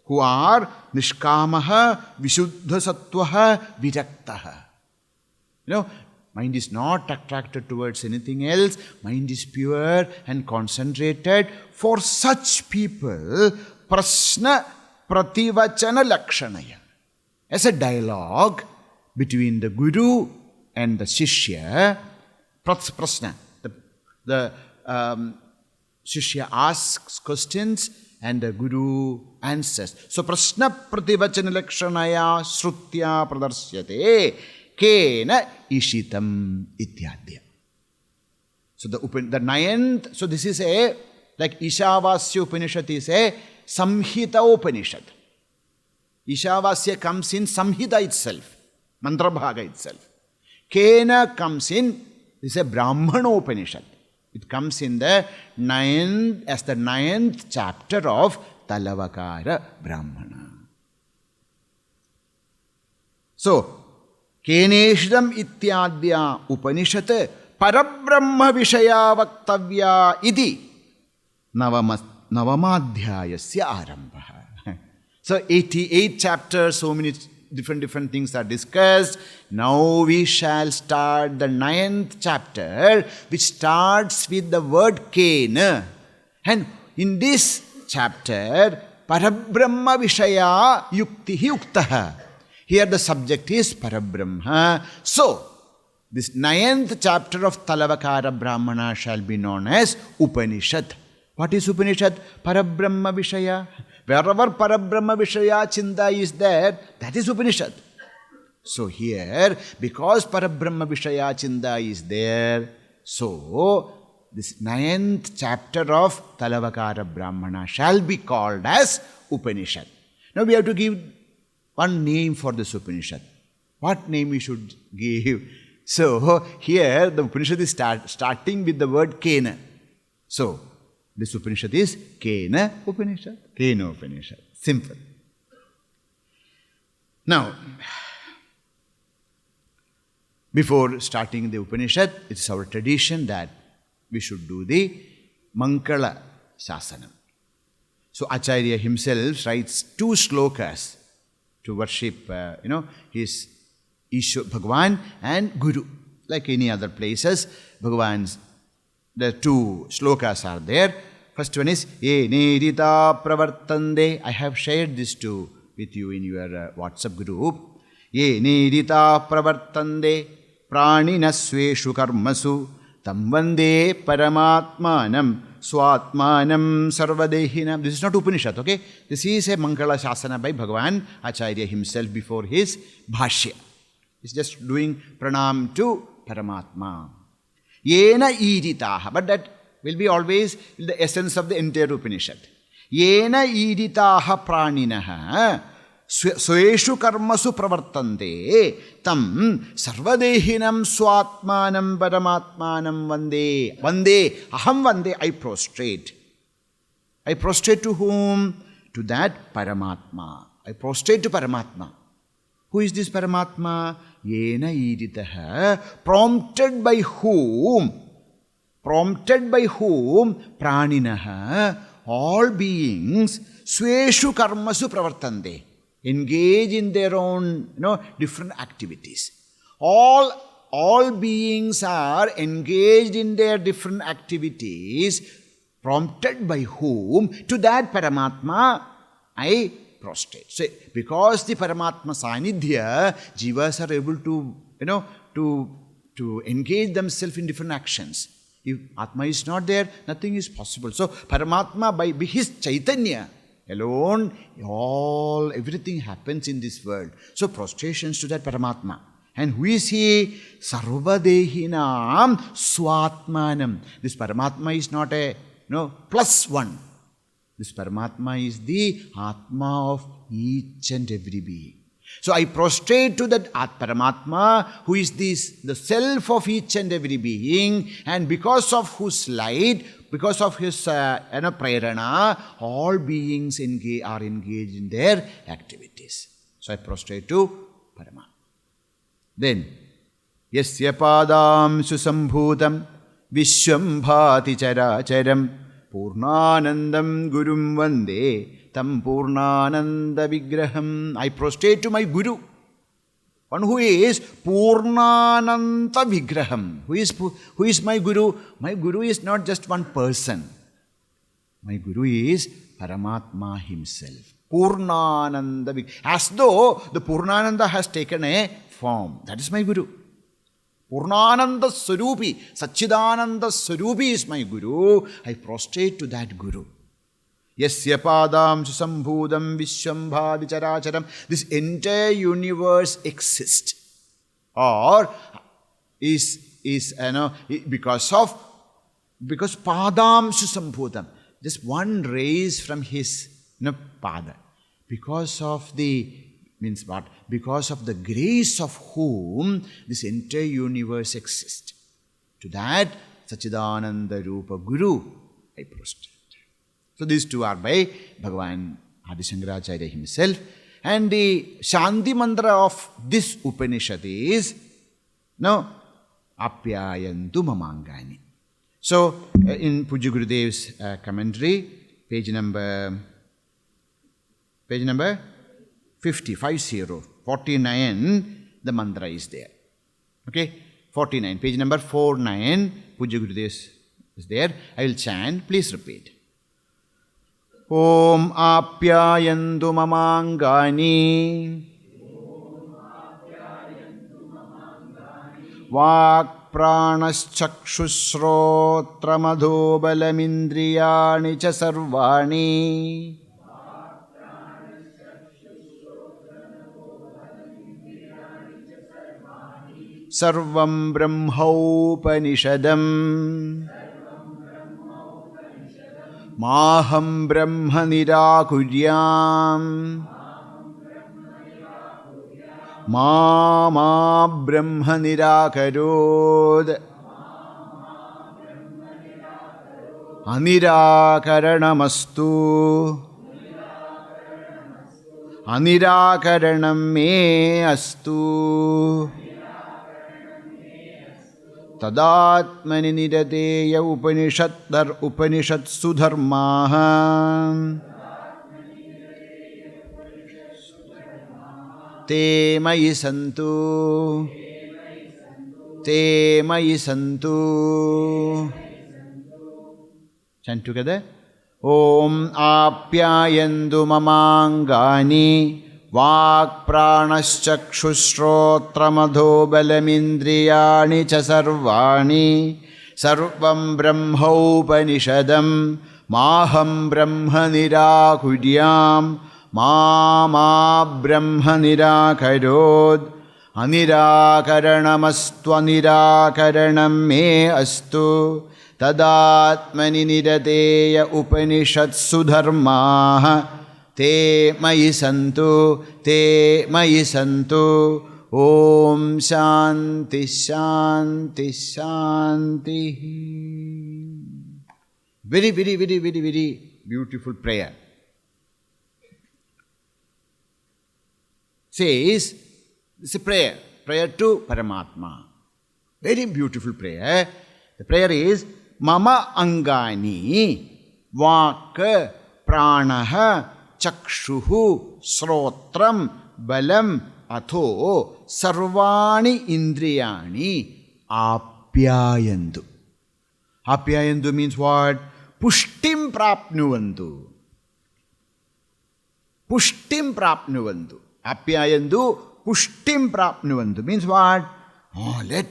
A: who are nishkamaha, vishuddha sattvaha, viraktaha. Mind is not attracted towards anything else. Mind is pure and concentrated. For such people, prasna prativachana lakshanaya. As a dialogue between the Guru and the Shishya, prasna, the Shishya asks questions and the Guru answers. So, prasna prativachana lakshanaya shrutya pradarsyate. Kena ishitam ityadya. So the ninth, so this is like Ishavasya Upanishad is a Samhita Upanishad. Ishavasya comes in Samhita itself, Mantra Bhaga itself. Kena comes in, this is a Brahmana Upanishad. It comes in the ninth chapter of Talavakara Brahmana. So, Keneshidam ityadya Upanishad Parabrahma Vishaya Vaktavya Idi Navamadhyayasya Arambha. So 88 chapters, so many different things are discussed. Now we shall start the 9th chapter, which starts with the word Kena. And in this chapter, Parabrahma Vishaya Yuktihi Uktaha. Here the subject is Parabrahma. So, this 9th chapter of Talavakara Brahmana shall be known as Upanishad. What is Upanishad? Parabrahma Vishaya. Wherever Parabrahma Vishaya Chinta is there, that is Upanishad. So here, because Parabrahma Vishaya Chinta is there, so this 9th chapter of Talavakara Brahmana shall be called as Upanishad. Now we have to give one name for this Upanishad. What name we should give? So here the Upanishad is starting with the word Kena. So this Upanishad is Kena Upanishad. Kena Upanishad. Simple. Now, Before starting the Upanishad, it's our tradition that we should do the Mangala Shasanam. So Acharya himself writes 2 slokas to worship, his Ishwar, Bhagavan and Guru. Like any other places, Bhagavan's, the 2 slokas are there. First one is, Ye Nirita Pravartande. I have shared this too with you in your WhatsApp group. Ye Nirita Pravartande Pranina Sveshu Karmasu Tam Vande Paramatmanam Swatmanam Sarvadehinam. This is not Upanishad, okay? This is a Mangala Shasana by Bhagavan Acharya himself before his Bhashya. He's just doing pranam to Paramatma. Yena iditaha. But that will be always the essence of the entire Upanishad. Yena iditaha praninaha sweshu karmasu pravartante tam sarvadehinam swatmanam paramatmanam vande. Vande, aham vande, I prostrate. I prostrate to whom? To that Paramatma. I prostrate to Paramatma. Who is this Paramatma? Yena iditaha. Prompted by whom? Prompted by whom? Praninaha. All beings sweshu karmasu pravartante. Engage in their own, different activities. All beings are engaged in their different activities, prompted by whom? To that Paramatma I prostrate. So, because the Paramatma Sanidhya, Jivas are able to, to engage themselves in different actions. If Atma is not there, nothing is possible. So, Paramatma, by his Chaitanya alone, everything happens in this world. So, prostrations to that Paramatma. And who is he? Sarvadehinam Swatmanam. This Paramatma is not a plus one. This Paramatma is the Atma of each and every being. So I prostrate to that Paramatma, who is the self of each and every being, and because of whose light, because of his prerana, all beings are engaged in their activities. So I prostrate to Paramatma. Then, Yasya padam susambhutam vishwam bhati characharam Purnanandam Gurum Vande Tam Purnananda Vigraham. I prostrate to my Guru, one who is Purnananda Vigraham. Who is my Guru? My Guru is not just one person. My Guru is Paramatma himself. Purnananda Vigraham. As though the Purnananda has taken a form. That is my Guru. Purnananda Swarupi, Satchidananda Swarupi is my Guru. I prostrate to that Guru. Yasya padam susambhudam vishwambha vicharacharam. This entire universe exists. Or is because padam susambhudam. Just one rays from his pada. Because of the means what? Because of the grace of whom this entire universe exists. To that Satchidananda Rupa Guru I prostrate. So these two are by Bhagavan Adi Shankaracharya himself. And the Shanti mantra of this Upanishad is Apyayantu Mamangani. So in Pujya Gurudev's commentary, page number 50, 49, the mantra is there. Okay, 49, page number 49, Pujya Gurudev is there. I will chant, please repeat. Om Apyayantu Mamangani Vak Pranashchakshusrotra Madhobalamindriyani Cha Sarvani Sarvam Brahma-upanishadam Maham Brahma Nirakuryam Mama Brahma Nirakarod Anirakaranamastu Anirakaranam me astu tadatmani nirateya upanishatsu dharmaha te mayi santu chant together. Om apyayandu mamangani vak pranaschakshushrotramadho balamindriyani cha sarvani sarvam brahma upanishadam maham brahma nirakuryam ma brahma nirakarod anirakaranamastvanirakaranam me astu tadatmani nirateya upanishatsu dharmaha te mayi santu om shanti shanti shanti. Very beautiful prayer. Says, it's a prayer to Paramatma. Very beautiful prayer. The prayer is Mama Angani Vaka Pranaha Chakshuhu Srotram Balam Atho Sarvani Indriyani Apyayandu. Apyayandu means what? Pushtim Prapnuvandu. Pushtim Prapnuvandu. Apyayandu Pushtim Prapnuvandu means what? Oh, let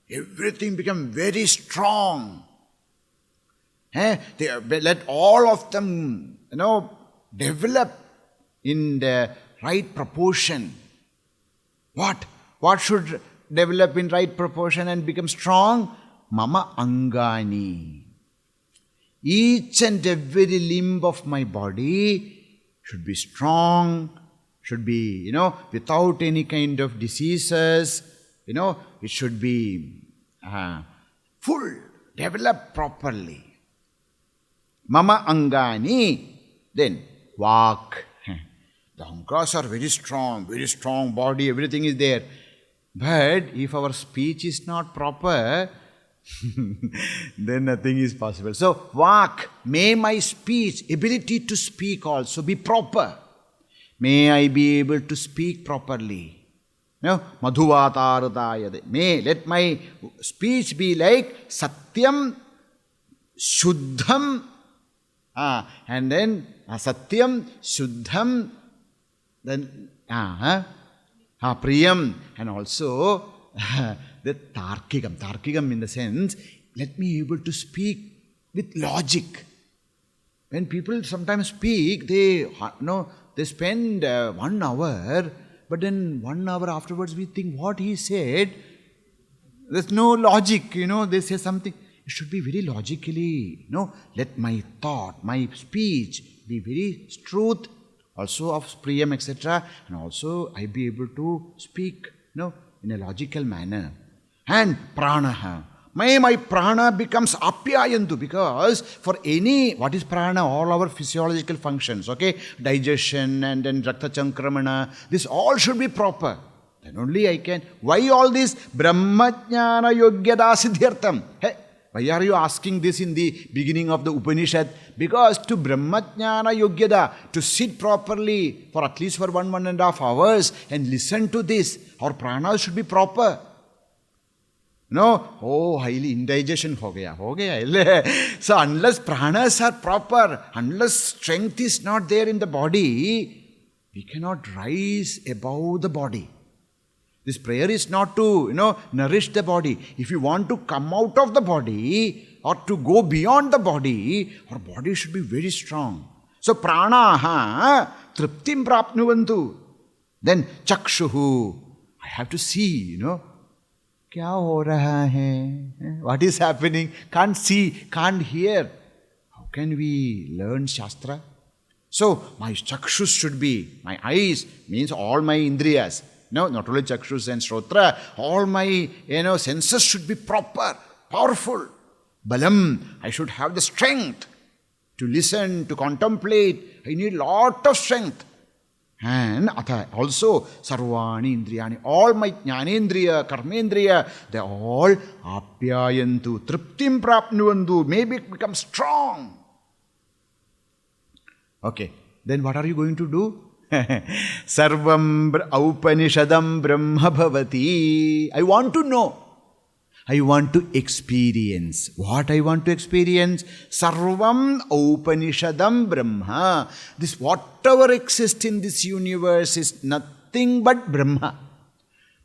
A: everything become very strong. Let all of them, develop in the right proportion. What should develop in right proportion and become strong? Mama Angani. Each and every limb of my body should be strong, should be, without any kind of diseases, it should be full, developed properly. Mama Angani. Then, Vak. The Ankas are very strong body, everything is there. But if our speech is not proper, then nothing is possible. So, Vak, may my speech, ability to speak also be proper. May I be able to speak properly. Madhuvatarudayade. May let my speech be like Satyam, Shuddham, and then Satyam, Shuddham, then Priyam, and also the Tarkikam. Tarkikam in the sense, let me be able to speak with logic. When people sometimes speak, they spend 1 hour, but then 1 hour afterwards we think what he said, there's no logic, they say something. It should be very logically, let my thought, my speech be very truth, also of priyam, etc. And also I be able to speak, in a logical manner. And pranaha. May my prana becomes apyayantu, because for any, what is prana? All our physiological functions, okay? Digestion and then rakta chankramana, this all should be proper. Then only I can. Why all this? Brahma-jnana yogyada siddhyartham. Hey, why are you asking this in the beginning of the Upanishad? Because to Brahma-jnana yogyada, to sit properly for at least for 1.5 hours and listen to this, our prana should be proper. Highly indigestion ho gaya. So unless pranas are proper, unless strength is not there in the body, we cannot rise above the body. This prayer is not to, nourish the body. If you want to come out of the body or to go beyond the body, our body should be very strong. So pranaha triptim prapnuvantu. Then chakshuhu. I have to see, Kya ho raha hai? What is happening? Can't see, can't hear. How can we learn Shastra? So, my chakshus should be, my eyes means all my indriyas. Not only chakshus and shrotra, all my, senses should be proper, powerful. Balam, I should have the strength to listen, to contemplate. I need lot of strength. And also sarvani indriyani, all my jnanendriya, karmendriya, they all apyayantu, triptim prapnuvantu, maybe become strong. Okay, then what are you going to do? Sarvam Upanishadam Brahma Bhavati. I want to know. I want to experience. What I want to experience? Sarvam Upanishadam Brahma. This whatever exists in this universe is nothing but Brahma.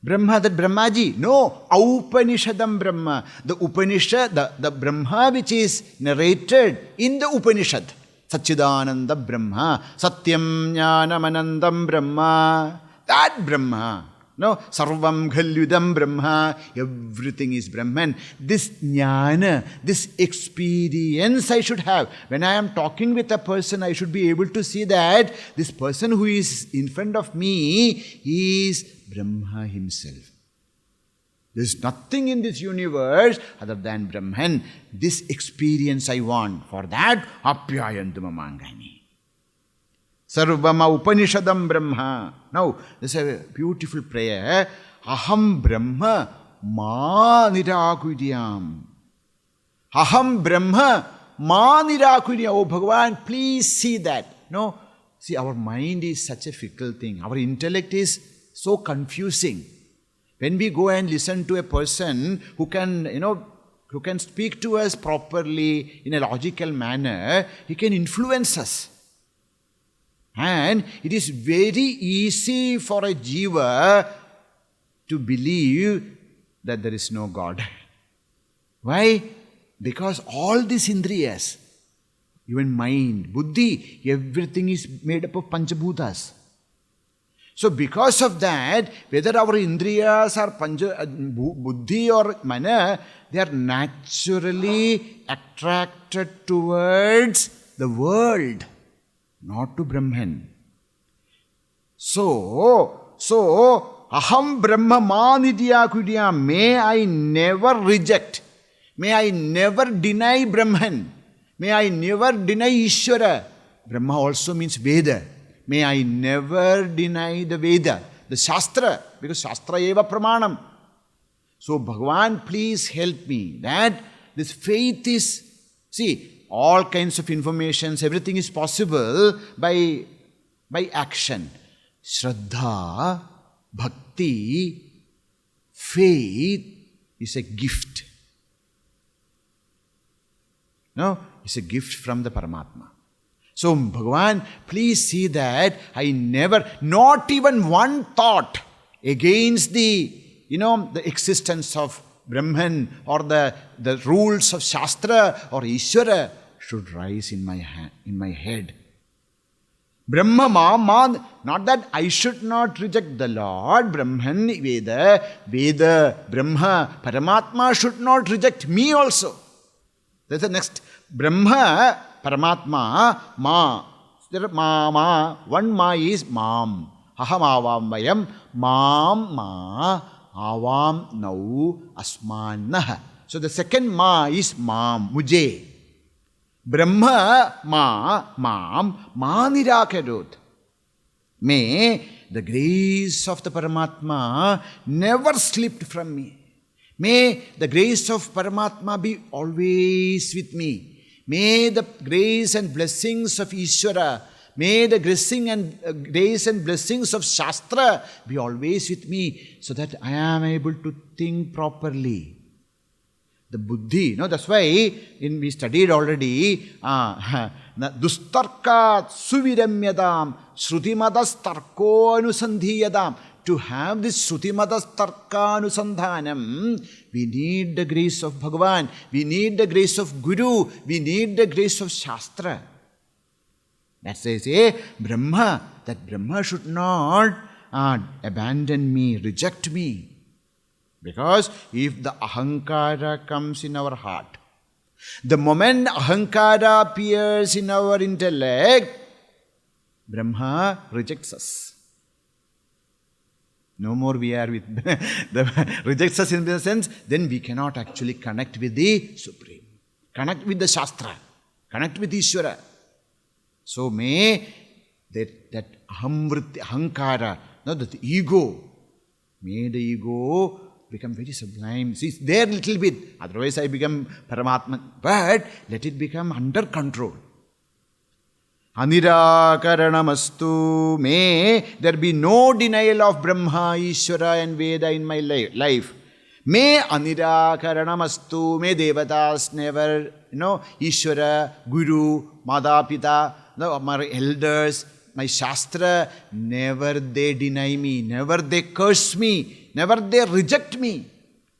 A: Brahma, that Brahmaji. No, Upanishadam Brahma. The Upanishad, the Brahma which is narrated in the Upanishad. Satchidananda Brahma. Satyam Jnanamanandam Brahma. That Brahma. No, Sarvam Khalyudam Brahma. Everything is Brahman. This jnana, this experience I should have. When I am talking with a person, I should be able to see that this person who is in front of me is Brahma himself. There is nothing in this universe other than Brahman. This experience I want. For that, apyayantu mamangani. Sarvama Upanishadam Brahma. Now, this is a beautiful prayer. Aham Brahma ma nirakudyam. Aham Brahma ma nirakudyam. Oh Bhagavan, please see that. No, see, our mind is such a fickle thing. Our intellect is so confusing. When we go and listen to a person who can, who can speak to us properly in a logical manner, he can influence us. And it is very easy for a jiva to believe that there is no God. Why? Because all these indriyas, even mind, buddhi, everything is made up of panchabhutas. So because of that, whether our indriyas are buddhi or mana, they are naturally attracted towards the world, not to Brahman. So aham Brahma manidya kudya, may I never reject, may I never deny Brahman, may I never deny Ishvara. Brahma also means Veda. May I never deny the Veda, the Shastra, because Shastra eva pramanam. So Bhagavan, please help me that this faith is, see, all kinds of informations, everything is possible by action. Shraddha, bhakti, faith is a gift. No, it's a gift from the Paramatma. So Bhagavan, please see that I never, not even one thought against the existence of Brahman or the rules of Shastra or Ishvara should rise in my head. Brahma ma, not that I should not reject the Lord, Brahman, Veda, Brahma, Paramatma should not reject me also. That's the next. Brahma, Paramatma, ma. There ma, one ma is mam. Aham avam vayam, mam ma, avam nau asmanah. So the second ma is mam, mujhe. Brahma ma, mam nirakarut. May the grace of the Paramatma never slip from me. May the grace of Paramatma be always with me. May the grace and blessings of Ishvara, may the grace and blessings of Shastra be always with me, so that I am able to think properly. The buddhi, that's why we studied already, dustarkat suviramyadam shrutimadas tarko anusandhiyadam. To have this Srutimadas Tarka Anusandhanam, we need the grace of Bhagavan, we need the grace of Guru, we need the grace of Shastra. That says, Brahma, that Brahma should not abandon me, reject me. Because if the ahankara comes in our heart, the moment ahankara appears in our intellect, Brahma rejects us. No more we are with rejects us in the sense, then we cannot actually connect with the Supreme, connect with the Shastra, connect with Ishvara. So may that ahamvritti, ahankara, no, that ego, made the ego become very sublime. See, it's there a little bit. Otherwise I become Paramatma. But let it become under control. Anirakaranamastu, may there be no denial of Brahma, Ishvara and Veda in my life. May anirakaranamastu, may devatas never, Ishvara, Guru, Mada, Pita, my elders, my Shastra, never they deny me, never they curse me, never they reject me.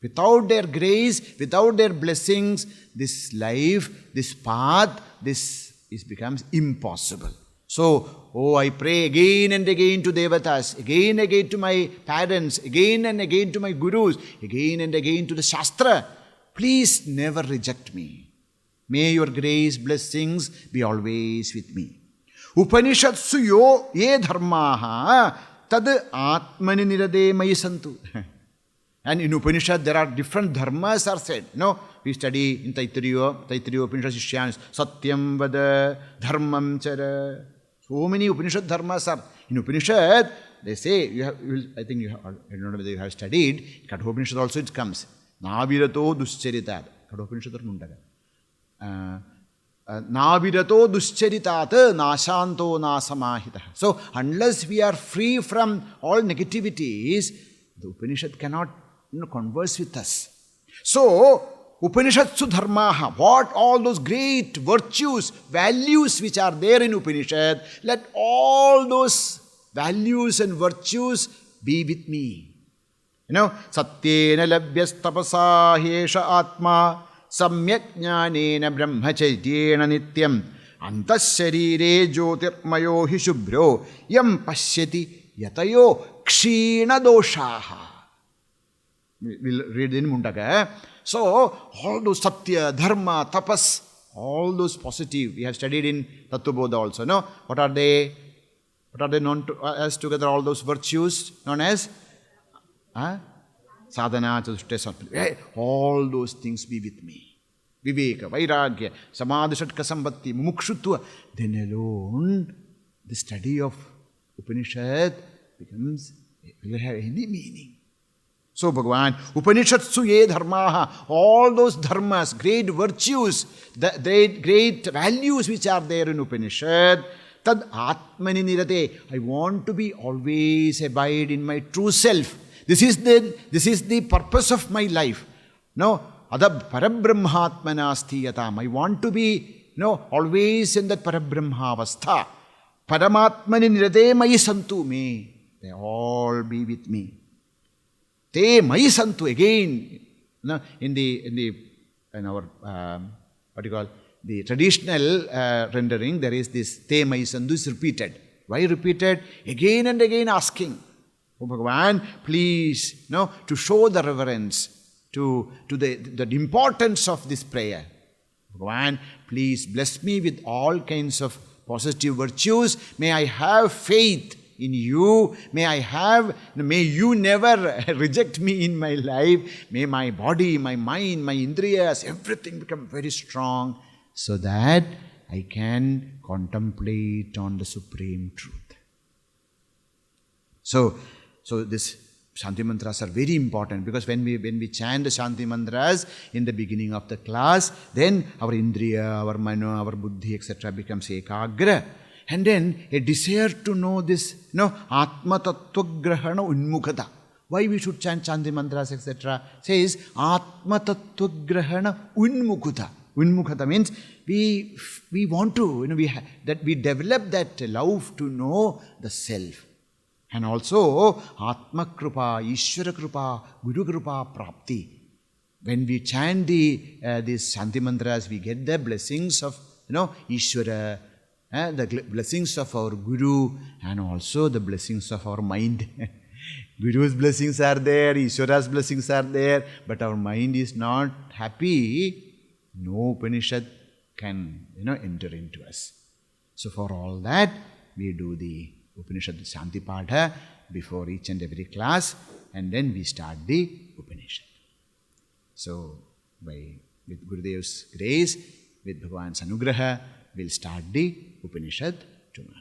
A: Without their grace, without their blessings, this life, this path, this becomes impossible. So, I pray again and again to Devatas, again and again to my parents, again and again to my Gurus, again and again to the Shastra. Please never reject me. May your grace, blessings be always with me. Upanishatsu yo ye dharmaha tad atmani nirade mayi santu. And in Upanishad there are different dharmas are said. We study in Taittiriya Upanishad Shishyan, Satyam Vada, Dharmam Chara. So many Upanishad dharmas are. In Upanishad, they say, I don't know whether you have studied, Kathopanishad also it comes. Navirato duscharitat. Kathopanishad mundaga. Navirato duscharitat nashanto nasamahita. So, unless we are free from all negativities, the Upanishad cannot converse with us. So, Upanishatsu dharmaha, what all those great virtues, values which are there in Upanishad, let all those values and virtues be with me. Satyena labhyas tapasa hesha atma samyak jnanena brahmacharyena nityam antas sharire jyotirmayo hi shubhro yam pashyati yatayo kshina doshaha. We'll read in Mundaka. So, all those satya, dharma, tapas, all those positive, we have studied in Tattvabodha also, no? What are they known as together, all those virtues known as? Sadhana, Chatushtya, all those things be with me. Viveka, Vairagya, Samadhi, Shatka, Sambhati, Mumukshutva. Then alone, the study of Upanishad will have any meaning. So Bhagavan, Upanishatsu ye dharmaha, all those dharmas, great virtues, the great values which are there in Upanishad, tad atmani nirate, I want to be always abide in my true self. This is the purpose of my life. Adab parabrahmatmana asthiyatam. I want to be, always in that parabrahmavastha. Paramatmani nirate mayi santu me. They all be with me. Te mayi santu, again, in our what you call the traditional rendering, there is this te mayi santu is repeated. Why repeated? Again and again asking, oh Bhagavan, please, to show the reverence to the importance of this prayer. Bhagavan, please bless me with all kinds of positive virtues. May I have faith in you. May you never reject me in my life. May my body, my mind, my indriyas, everything become very strong so that I can contemplate on the supreme truth. So this Shanti mantras are very important, because when we chant the Shanti mantras in the beginning of the class, then our indriya, our mano, our buddhi, etc. becomes ekagra. And then a desire to know this, Atma Tattva Grahana Unmukhata. Why we should chant Shanti mantras, etc. Says Atma Tattva Grahana Unmukhata. Unmukhata means we want to, we develop that love to know the self. And also Atma Krupa, Ishvara Krupa, Guru Krupa Prapti. When we chant these Shanti mantras, we get the blessings of, Ishvara, the blessings of our Guru, and also the blessings of our mind. Guru's blessings are there, Ishvara's blessings are there, but our mind is not happy. No Upanishad can, enter into us. So for all that, we do the Upanishad Shanti Padha before each and every class, and then we start the Upanishad. So, with Gurudev's grace, with Bhagavan's Anugraha, we'll start the Upanishad tomorrow.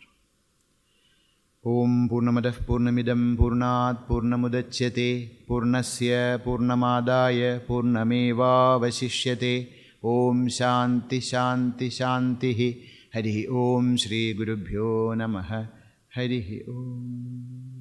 A: Om Purnamadah Purnamidam Purnat Purnamudachyate Purnasya Purnamadaya Purnameva Vasishyate. Om Shanti Shanti Shanti. Hari Om Shri Gurubhyo Namaha. Hari Om.